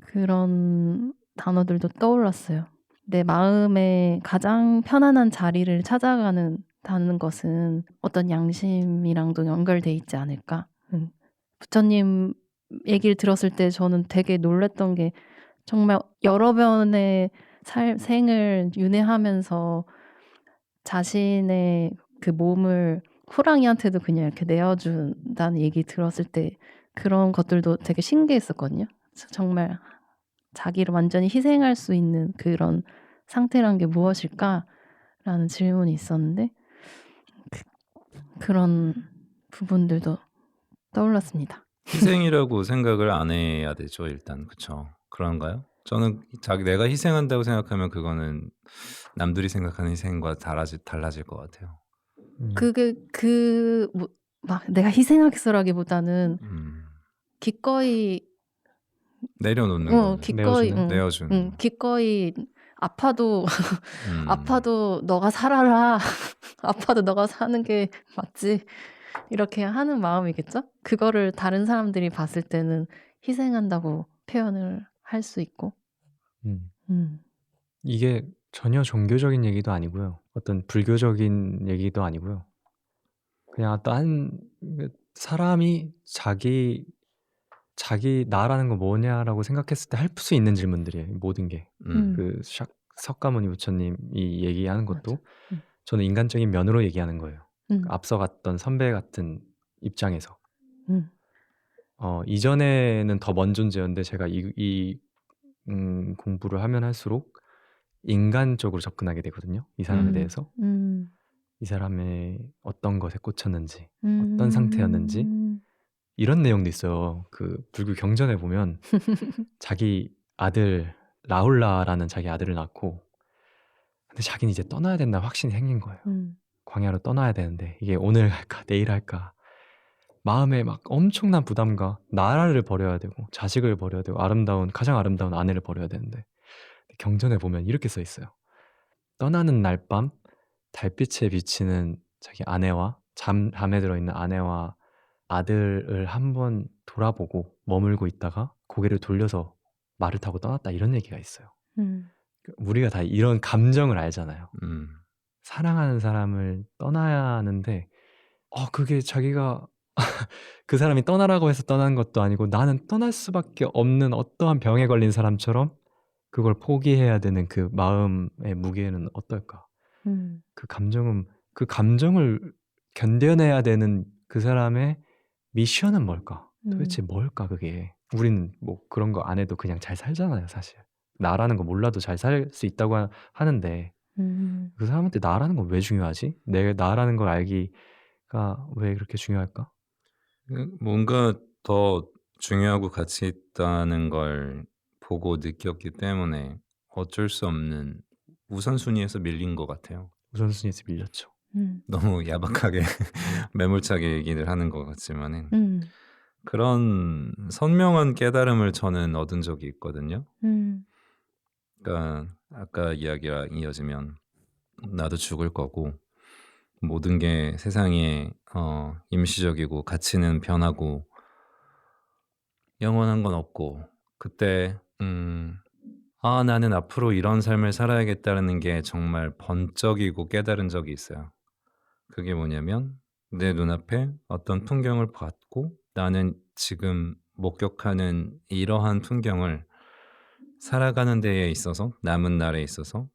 그런 단어들도 떠올랐어요. 내 마음에 가장 편안한 자리를 찾아가는 것은 어떤 양심이랑도 연결돼 있지 않을까. 부처님 얘기를 들었을 때 저는 되게 놀랐던 게 정말 여러 번의 생을 윤회하면서 자신의 그 몸을 호랑이한테도 그냥 이렇게 내어준다는 얘기 들었을 때 그런 것들도 되게 신기했었거든요. 정말 자기를 완전히 희생할 수 있는 그런 상태란 게 무엇일까라는 질문이 있었는데 그런 부분들도 떠올랐습니다. 희생이라고 생각을 안 해야 되죠, 일단. 그쵸. 그런가요? 저는 내가 희생한다고 생각하면 그거는 남들이 생각하는 희생과 달라질 것 같아요. 그게 뭐 막 내가 희생하겠어라기보다는 음. 기꺼이 내려놓는 거죠. 기꺼이 내어주는? 내어주는 거. 기꺼이 아파도 음. 아파도 너가 살아라. 아파도 너가 사는 게 맞지. 이렇게 하는 마음이겠죠? 그거를 다른 사람들이 봤을 때는 희생한다고 표현을 할 수 있고. 음. 음. 이게 전혀 종교적인 얘기도 아니고요. 어떤 불교적인 얘기도 아니고요. 그냥 어떤 사람이 자기 나라는 거 뭐냐라고 생각했을 때 할 수 있는 질문들이에요. 모든 게. 그 석가모니 부처님이 얘기하는 것도 저는 인간적인 면으로 얘기하는 거예요. 앞서 갔던 선배 같은 입장에서. 이전에는 더 먼 존재였는데 제가 이 공부를 하면 할수록 인간적으로 접근하게 되거든요. 이 사람에 대해서. 이 사람의 어떤 것에 꽂혔는지, 어떤 상태였는지 이런 내용도 있어요. 그 불교 경전에 보면 자기 아들 라훌라라는 자기 아들을 낳고 근데 자기는 이제 떠나야 된다 확신이 생긴 거예요. 광야로 떠나야 되는데 이게 오늘 할까 내일 할까 마음에 막 엄청난 부담과 나라를 버려야 되고 자식을 버려야 되고 가장 아름다운 아내를 버려야 되는데 경전에 보면 이렇게 써 있어요. 떠나는 날 밤 달빛에 비치는 자기 아내와 잠에 들어있는 아내와 아들을 한번 돌아보고 머물고 있다가 고개를 돌려서 말을 타고 떠났다 이런 얘기가 있어요. 우리가 다 이런 감정을 알잖아요. 사랑하는 사람을 떠나야 하는데 그게 자기가 그 사람이 떠나라고 해서 떠난 것도 아니고 나는 떠날 수밖에 없는 어떠한 병에 걸린 사람처럼 그걸 포기해야 되는 그 마음의 무게는 어떨까? 그 감정을 견뎌내야 되는 그 사람의 미션은 뭘까? 도대체 뭘까 그게? 우리는 뭐 그런 거 안 해도 그냥 잘 살잖아요, 사실. 나라는 거 몰라도 잘 살 수 있다고 하는데 그 사람한테 나라는 건 왜 중요하지? 나라는 걸 알기가 왜 그렇게 중요할까? 뭔가 더 중요하고 가치 있다는 걸 보고 느꼈기 때문에 어쩔 수 없는 우선순위에서 밀린 것 같아요. 우선순위에서 밀렸죠. 너무 야박하게 매몰차게 얘기를 하는 것 같지만은 그런 선명한 깨달음을 저는 얻은 적이 있거든요. 그러니까 아까 이야기랑 이어지면 나도 죽을 거고 모든 게 세상에 임시적이고 가치는 변하고 영원한 건 없고 그때 나는 앞으로 이런 삶을 살아야겠다는 게 정말 번쩍이고 깨달은 적이 있어요. 그게 뭐냐면 내 눈앞에 어떤 풍경을 봤고 나는 지금 목격하는 이러한 풍경을 살아가는 데에 있어서 남은 날에 있어서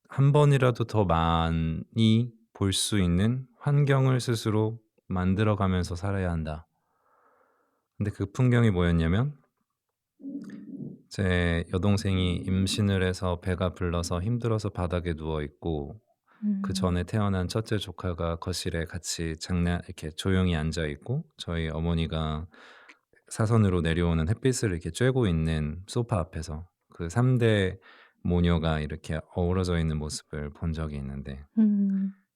한 번이라도 더 많이 볼 수 있는 환경을 스스로 만들어가면서 살아야 한다. 근데 그 풍경이 뭐였냐면 제 여동생이 임신을 해서 배가 불러서 힘들어서 바닥에 누워있고 그 전에 태어난 첫째 조카가 거실에 같이 이렇게 조용히 앉아있고 저희 어머니가 사선으로 내려오는 햇빛을 이렇게 쬐고 있는 소파 앞에서 그 3대 모녀가 이렇게 어우러져 있는 모습을 본 적이 있는데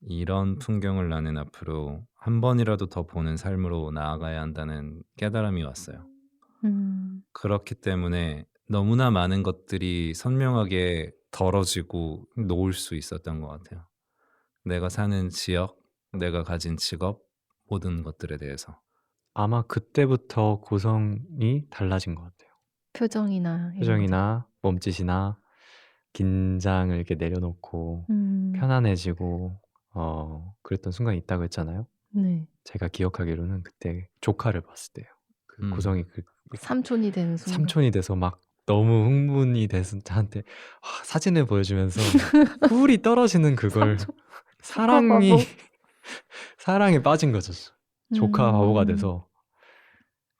이런 풍경을 나는 앞으로 한 번이라도 더 보는 삶으로 나아가야 한다는 깨달음이 왔어요. 그렇기 때문에 너무나 많은 것들이 선명하게 덜어지고 놓을 수 있었던 것 같아요. 내가 사는 지역, 내가 가진 직업, 모든 것들에 대해서. 아마 그때부터 고성이 달라진 것 같아요. 표정이나 표정이나 몸짓이나 긴장을 이렇게 내려놓고 편안해지고 그랬던 순간이 있다고 했잖아요. 네. 제가 기억하기로는 그때 조카를 봤을 때예요. 그 고성이 삼촌이 되는 순간. 삼촌이 돼서 막 너무 흥분이 돼서 저한테 사진을 보여주면서 꿀이 떨어지는 그걸 사랑에 빠진 거죠. 조카 바보가 돼서.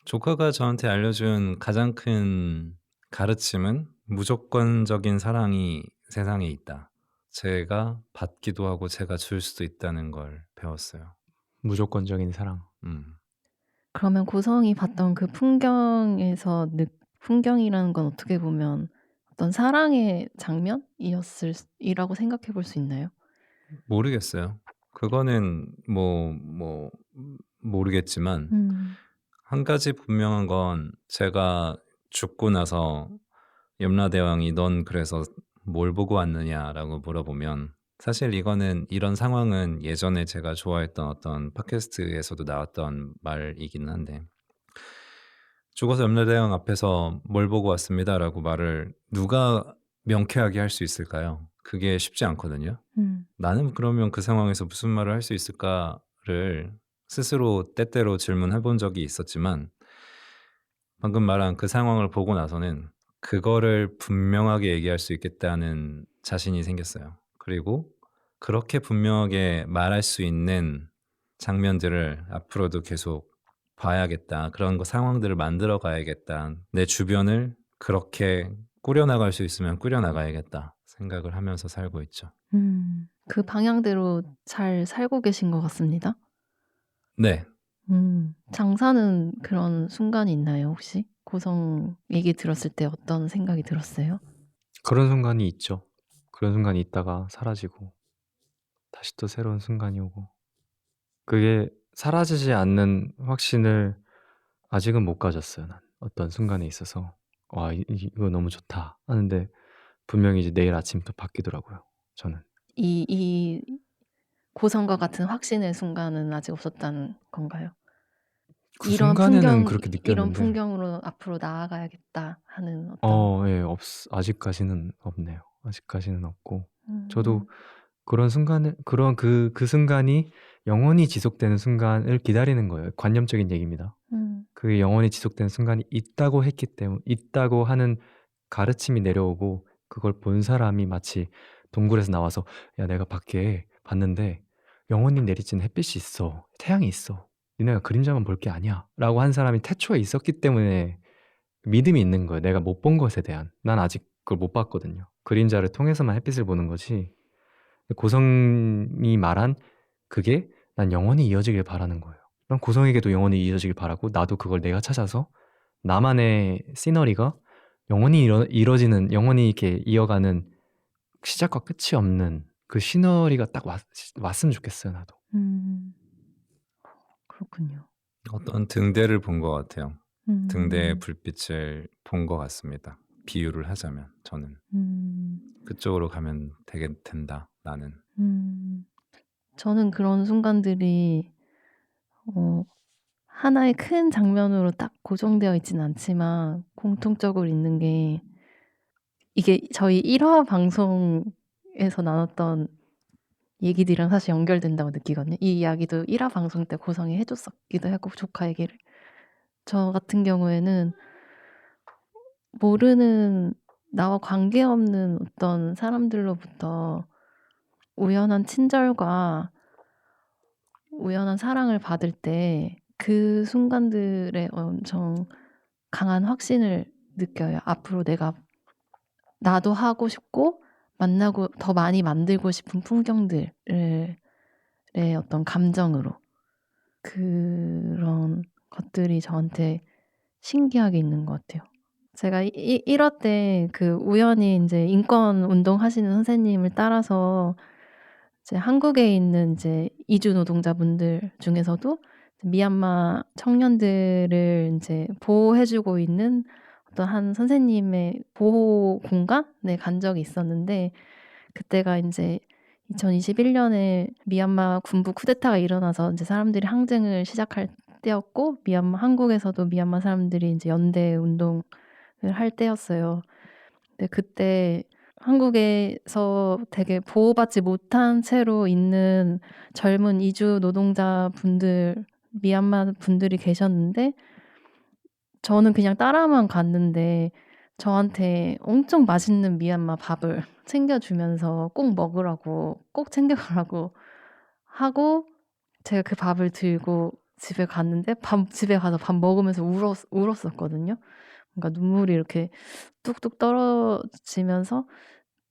조카가 저한테 알려준 가장 큰 가르침은 무조건적인 사랑이 세상에 있다. 제가 받기도 하고 제가 줄 수도 있다는 걸 배웠어요. 무조건적인 사랑. 그러면 고성이 봤던 그 풍경에서 풍경이라는 건 어떻게 보면 어떤 사랑의 장면이었을 이라고 생각해 볼 수 있나요? 모르겠어요. 그거는 모르겠지만 음. 한 가지 분명한 건 제가 죽고 나서 염라대왕이 "넌 그래서 뭘 보고 왔느냐?"라고 물어보면 사실 이런 상황은 예전에 제가 좋아했던 어떤 팟캐스트에서도 나왔던 말이긴 한데 "죽어서 염라대왕 앞에서 뭘 보고 왔습니다."라고 말을 누가 명쾌하게 할 수 있을까요? 그게 쉽지 않거든요. 음. 나는 그러면 그 상황에서 무슨 말을 할 수 있을까를 스스로 때때로 질문해 본 적이 있었지만 방금 말한 그 상황을 보고 나서는 그거를 분명하게 얘기할 수 있겠다는 자신이 생겼어요. 그리고 그렇게 분명하게 말할 수 있는 장면들을 앞으로도 계속 봐야겠다. 그런 상황들을 만들어 가야겠다. 내 주변을 그렇게 꾸려나갈 수 있으면 꾸려나가야겠다 생각을 하면서 살고 있죠. 그 방향대로 잘 살고 계신 것 같습니다. 네. 장사는 그런 순간이 있나요, 혹시? 고성 얘기 들었을 때 어떤 생각이 들었어요? 그런 순간이 있죠. 그런 순간이 있다가 사라지고 다시 또 새로운 순간이 오고 그게 사라지지 않는 확신을 아직은 못 가졌어요, 난. 어떤 순간에 있어서 '와 이거 너무 좋다.' 하는데 분명히 이제 내일 아침부터 바뀌더라고요, 저는. 이 고성과 같은 확신의 순간은 아직 없었다는 건가요? 그 순간에는 그렇게 이런 느꼈는데 풍경으로 앞으로 나아가야겠다 하는 어떤 예 아직까지는 없네요. 아직까지는 없고 저도 음. 그런 순간을 그 순간이 영원히 지속되는 순간을 기다리는 거예요. 관념적인 얘기입니다. 음. 그게 영원히 지속되는 순간이 있다고 하는 가르침이 내려오고 그걸 본 사람이 마치 동굴에서 나와서 "야 내가 밖에 봤는데 영원히 내리쬐는 햇빛이 있어. 태양이 있어. 니네가 그림자만 볼 게 아니야."라고 한 사람이 태초에 있었기 때문에 믿음이 있는 거예요, 내가 못 본 것에 대한. 난 아직 그걸 못 봤거든요. 그림자를 통해서만 햇빛을 보는 거지 고성이 말한 그게 난 영원히 이어지길 바라는 거예요. 난 고성에게도 영원히 이어지길 바라고 나도 그걸 내가 찾아서 나만의 시너리가 영원히 이뤄지는 영원히 이렇게 이어가는 시작과 끝이 없는 그 시너리가 딱 왔으면 좋겠어요, 나도. 음. 그렇군요. 어떤 등대를 본 것 같아요. 등대의 음. 불빛을 본 것 같습니다. 비유를 하자면 저는. 음. 그쪽으로 가면 된다 나는. 음. 저는 그런 순간들이 어 하나의 큰 장면으로 딱 고정되어 있지는 않지만 공통적으로 있는 게 이게 저희 1화 방송에서 나눴던 얘기들이랑 사실 연결된다고 느끼거든요. 이 이야기도 1화 방송 때 고성이 해 줬었기도 하고 조카 얘기를. 저 같은 경우에는 모르는 나와 관계없는 어떤 사람들로부터 우연한 친절과 우연한 사랑을 받을 때 그 순간들에 엄청 강한 확신을 느껴요. 앞으로 나도 하고 싶고 만나고 더 많이 만들고 싶은 풍경들을 의 어떤 감정으로 그런 것들이 저한테 신기하게 있는 것 같아요. 제가 1화 때 우연히 인제 인권 운동하시는 선생님을 따라서 이제 한국에 있는 이제 이주 노동자분들 중에서도 미얀마 청년들을 인제 보호해 주고 있는 어떤 한 선생님의 보호 공간에 간 적이 있었는데 그때가 인제 2021 년에 미얀마 군부 쿠데타가 일어나서 인제 사람들이 항쟁을 시작할 때였고 한국에서도 미얀마 사람들이 인제 연대 운동을 할 때였어요. 근데 그때 한국에서 되게 보호받지 못한 채로 있는 젊은 이주 노동자분들 미얀마 분들이 계셨는데 저는 그냥 따라만 갔는데 저한테 엄청 맛있는 미얀마 밥을 챙겨 주면서 꼭 먹으라고 꼭 챙겨 가라고 하고 제가 그 밥을 들고 집에 갔는데 집에 가서 밥 먹으면서 울었었거든요. 뭔가 눈물이 이렇게 뚝뚝 떨어지면서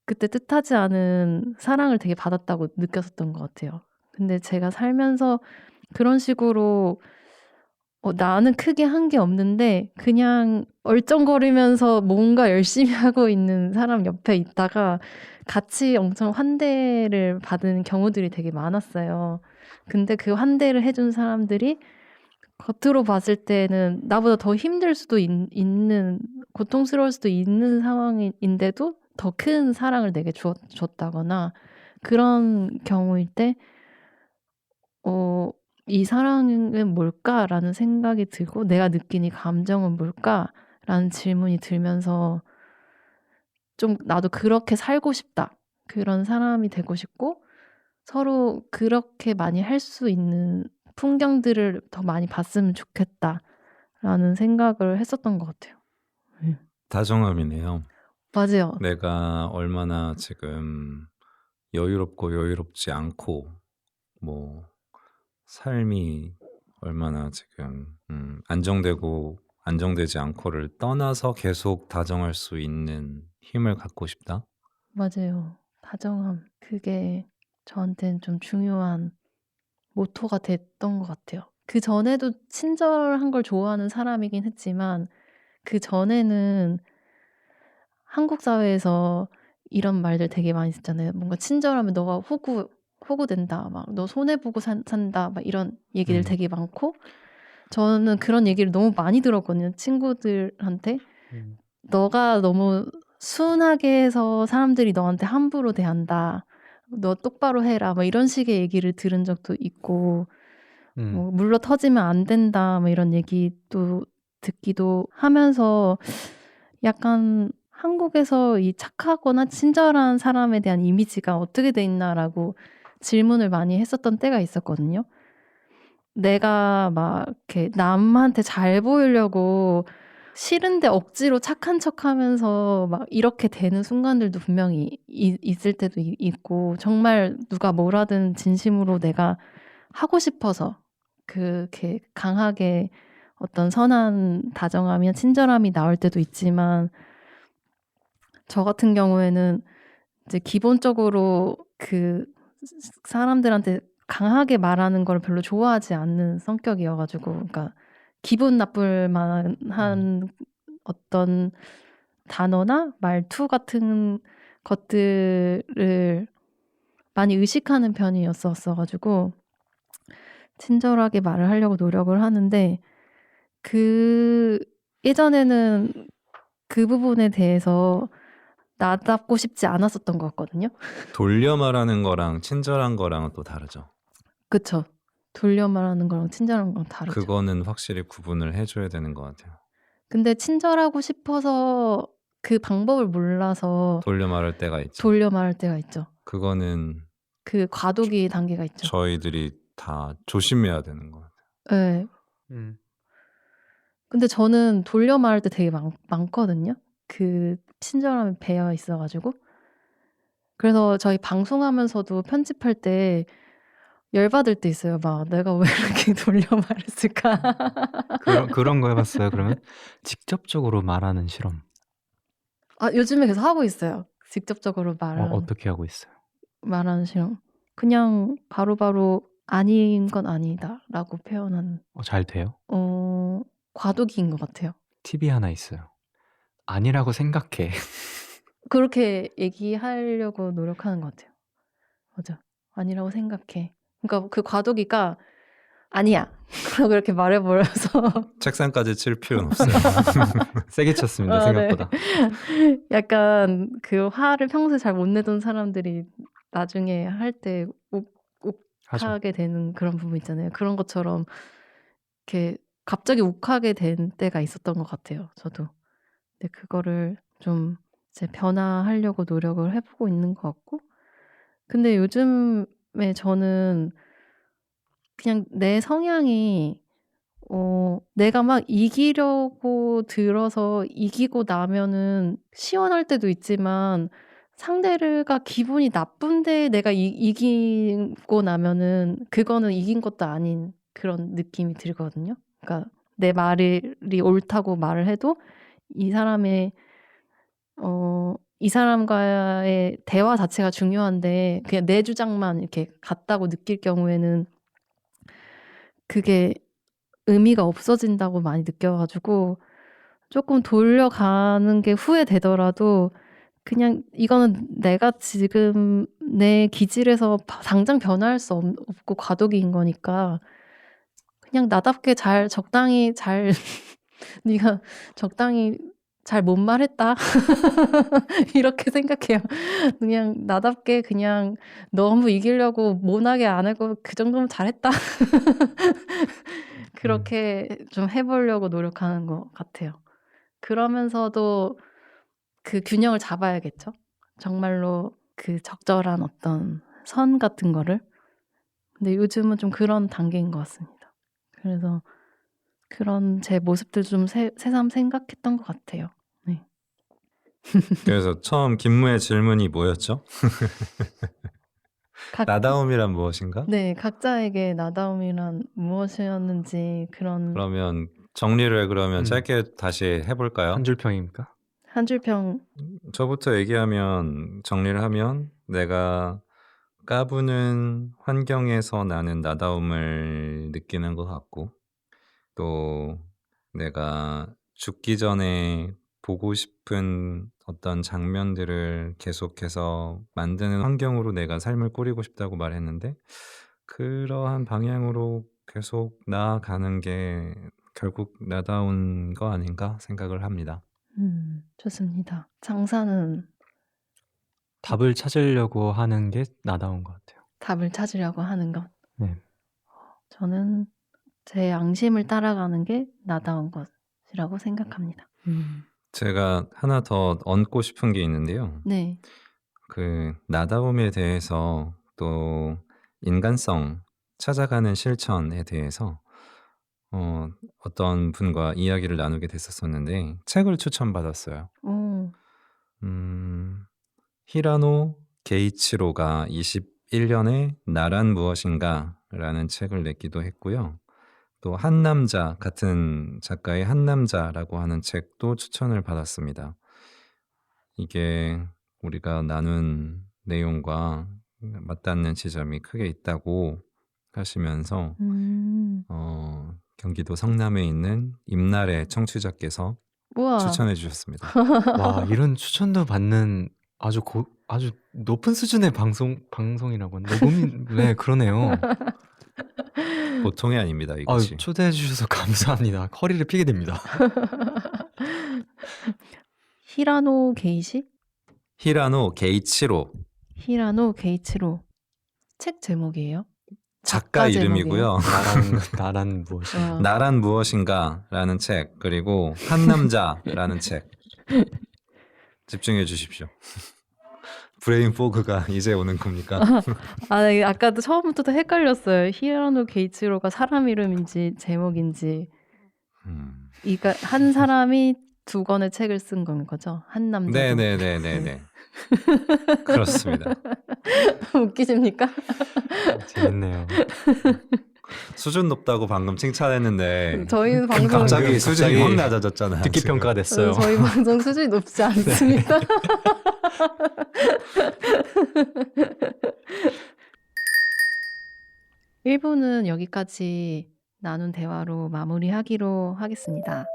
그때 뜻하지 않은 사랑을 되게 받았다고 느꼈었던 것 같아요. 근데 제가 살면서 그런 식으로 나는 크게 한 게 없는데 그냥 얼쩡거리면서 뭔가 열심히 하고 있는 사람 옆에 있다가 같이 엄청 환대를 받은 경우들이 되게 많았어요. 근데 그 환대를 해준 사람들이 겉으로 봤을 때는 나보다 더 힘들 수도 있는, 고통스러울 수도 있는 상황인데도 더 큰 사랑을 내게 줬다거나 그런 경우일 때, 이 사랑은 뭘까라는 생각이 들고 내가 느낀 이 감정은 뭘까라는 질문이 들면서 좀 나도 그렇게 살고 싶다. 그런 사람이 되고 싶고 서로 그렇게 많이 할 수 있는 풍경들을 더 많이 봤으면 좋겠다라는 생각을 했었던 것 같아요. 다정함이네요. 맞아요. 내가 얼마나 지금 여유롭고 여유롭지 않고 뭐 삶이 얼마나 지금 안정되고 안정되지 않고를 떠나서 계속 다정할 수 있는 힘을 갖고 싶다. 맞아요. 다정함. 그게 저한테는 좀 중요한 모토가 됐던 것 같아요. 그전에도 친절한 걸 좋아하는 사람이긴 했지만 그전에는 한국 사회에서 이런 말들 되게 많이 듣잖아요. 뭔가 친절하면 너가 호구된다. 막 너 손해 보고 산다. 막 이런 얘기들 음. 되게 많고 저는 그런 얘기를 너무 많이 들었거든요. 친구들한테. 음. 너가 너무 순하게 해서 사람들이 너한테 함부로 대한다. 너 똑바로 해라. 뭐 이런 식의 얘기를 들은 적도 있고 음. 물러 터지면 안 된다. 뭐 이런 얘기도 듣기도 하면서 약간 한국에서 이 착하거나 친절한 사람에 대한 이미지가 어떻게 돼 있나라고 질문을 많이 했었던 때가 있었거든요. 내가 막 이렇게 남한테 잘 보이려고 싫은데 억지로 착한 척하면서 막 이렇게 되는 순간들도 분명히 있을 때도 있고 정말 누가 뭐라든 진심으로 내가 하고 싶어서 그렇게 강하게 어떤 선한 다정함이나 친절함이 나올 때도 있지만 저 같은 경우에는 이제 기본적으로 그 사람들한테 강하게 말하는 걸 별로 좋아하지 않는 성격이어가지고, 그러니까 기분 나쁠 만한 어떤 단어나 말투 같은 것들을 많이 의식하는 편이었어가지고 친절하게 말을 하려고 노력을 하는데 그 예전에는 그 부분에 대해서 나답고 싶지 않았었던 것 같거든요. 돌려 말하는 거랑 친절한 거랑은 또 다르죠. 그쵸. 돌려 말하는 거랑 친절한 거랑 다르죠. 그거는 확실히 구분을 해줘야 되는 것 같아요. 근데 친절하고 싶어서 그 방법을 몰라서 돌려 말할 때가 있죠. 돌려 말할 때가 있죠. 그거는 그 과도기 단계가 있죠. 저희들이 다 조심해야 되는 것 같아요. 네. 음. 근데 저는 돌려 말할 때 되게 많거든요. 그 친절함이 배어 있어가지고. 그래서 저희 방송하면서도 편집할 때 열받을 때 있어요. 막 내가 왜 이렇게 돌려 말했을까. 그런 거 해봤어요? 그러면 직접적으로 말하는 실험. 요즘에 계속 하고 있어요. 직접적으로 어떻게 하고 있어요? 말하는 실험. 그냥 바로바로 아닌 건 아니다라고 표현하는. 잘 돼요? 과도기인 것 같아요. 팁이 하나 있어요. 아니라고 생각해. 그렇게 얘기하려고 노력하는 것 같아요. 맞아. 아니라고 생각해. 그러니까 그 과도기가 아니야. 라고 이렇게 말해버려서 책상까지 칠 필요는 없어요. 세게 쳤습니다. 생각보다. 네. 약간 그 화를 평소에 잘 못 내던 사람들이 나중에 할 때 하죠. 욱하게 되는 그런 부분 있잖아요. 그런 것처럼 이렇게 갑자기 욱하게 된 때가 있었던 것 같아요. 저도. 근데 그거를 좀 이제 변화하려고 노력을 해보고 있는 것 같고. 근데 요즘에 저는 그냥 내 성향이 내가 막 이기려고 들어서 이기고 나면은 시원할 때도 있지만 상대가 기분이 나쁜데 내가 이기고 나면은 그거는 이긴 것도 아닌 그런 느낌이 들거든요. 그러니까 내 말이 옳다고 말을 해도 이 사람과의 대화 자체가 중요한데 그냥 내 주장만 이렇게 같다고 느낄 경우에는 그게 의미가 없어진다고 많이 느껴가지고 조금 돌려가는 게 후회되더라도 그냥 이거는 내가 지금 내 기질에서 당장 변화할 수 없고 과도기인 거니까 그냥 나답게 잘 적당히 잘 네가 적당히 잘 못 말했다 이렇게 생각해요. 그냥 나답게 그냥 너무 이기려고 모나게 안 하고 그 정도면 잘했다 그렇게 좀 해보려고 노력하는 것 같아요. 그러면서도 그 균형을 잡아야겠죠. 정말로 그 적절한 어떤 선 같은 거를. 근데 요즘은 좀 그런 단계인 것 같습니다. 그래서 그런 제 모습들 좀 새삼 생각했던 것 같아요. 네. 그래서 처음 김무의 질문이 뭐였죠? 나다움이란 무엇인가? 네, 각자에게 나다움이란 무엇이었는지 그런 그러면 정리를 그러면 짧게 다시 해볼까요? 한 줄평입니까? 한 줄평. 저부터 얘기하면 정리를 하면 내가 까부는 환경에서 나는 나다움을 느끼는 것 같고 또 내가 죽기 전에 보고 싶은 어떤 장면들을 계속해서 만드는 환경으로 내가 삶을 꾸리고 싶다고 말했는데 그러한 방향으로 계속 나아가는 게 결국 나다운 거 아닌가 생각을 합니다. 좋습니다. 장사는 답을 찾으려고 하는 게 나다운 것 같아요. 답을 찾으려고 하는 것. 네. 저는 제 양심을 따라가는 게 나다운 것이라고 생각합니다. 제가 하나 더 얹고 싶은 게 있는데요. 네. 그 나다움에 대해서 또 인간성, 찾아가는 실천에 대해서 어떤 분과 이야기를 나누게 됐었었는데 책을 추천받았어요. 오. 히라노 게이치로가 21년에 나란 무엇인가라는 책을 냈기도 했고요. 또 한남자 같은 작가의 한남자라고 하는 책도 추천을 받았습니다. 이게 우리가 나눈 내용과 맞닿는 지점이 크게 있다고 하시면서 경기도 성남에 있는 임날의 청취자께서 우와. 추천해 주셨습니다. 와, 이런 추천도 받는 아주 높은 수준의 방송이라고 하나? 녹음인 네, 그러네요. 보통이 아닙니다, 이것이. 초대해 주셔서 감사합니다. 허리를 피게 됩니다. 히라노 게이시? 히라노 게이치로 히라노 게이치로. 책 제목이에요? 작가 제목이에요? 이름이고요. 나란 무엇인가? 나란 무엇인가라는 책 그리고 한남자라는 책 집중해 주십시오. 브레인 포그가 이제 오는 겁니까? 네, 아까도 처음부터 헷갈렸어요. 히라노 게이치로가 사람 이름인지 제목인지. 이가 한 사람이 두 권의 책을 쓴 건 거죠? 한 남자도. 네네네네네. 그렇습니다. 웃기십니까? 재밌네요. 수준 높다고 방금 칭찬했는데 저희는 방송 갑자기 수준이 갑자기 확 낮아졌잖아요. 듣기 지금. 평가가 됐어요. 저희 방송 수준이 높지 않습니다. 일부는 여기까지 나눈 대화로 마무리하기로 하겠습니다.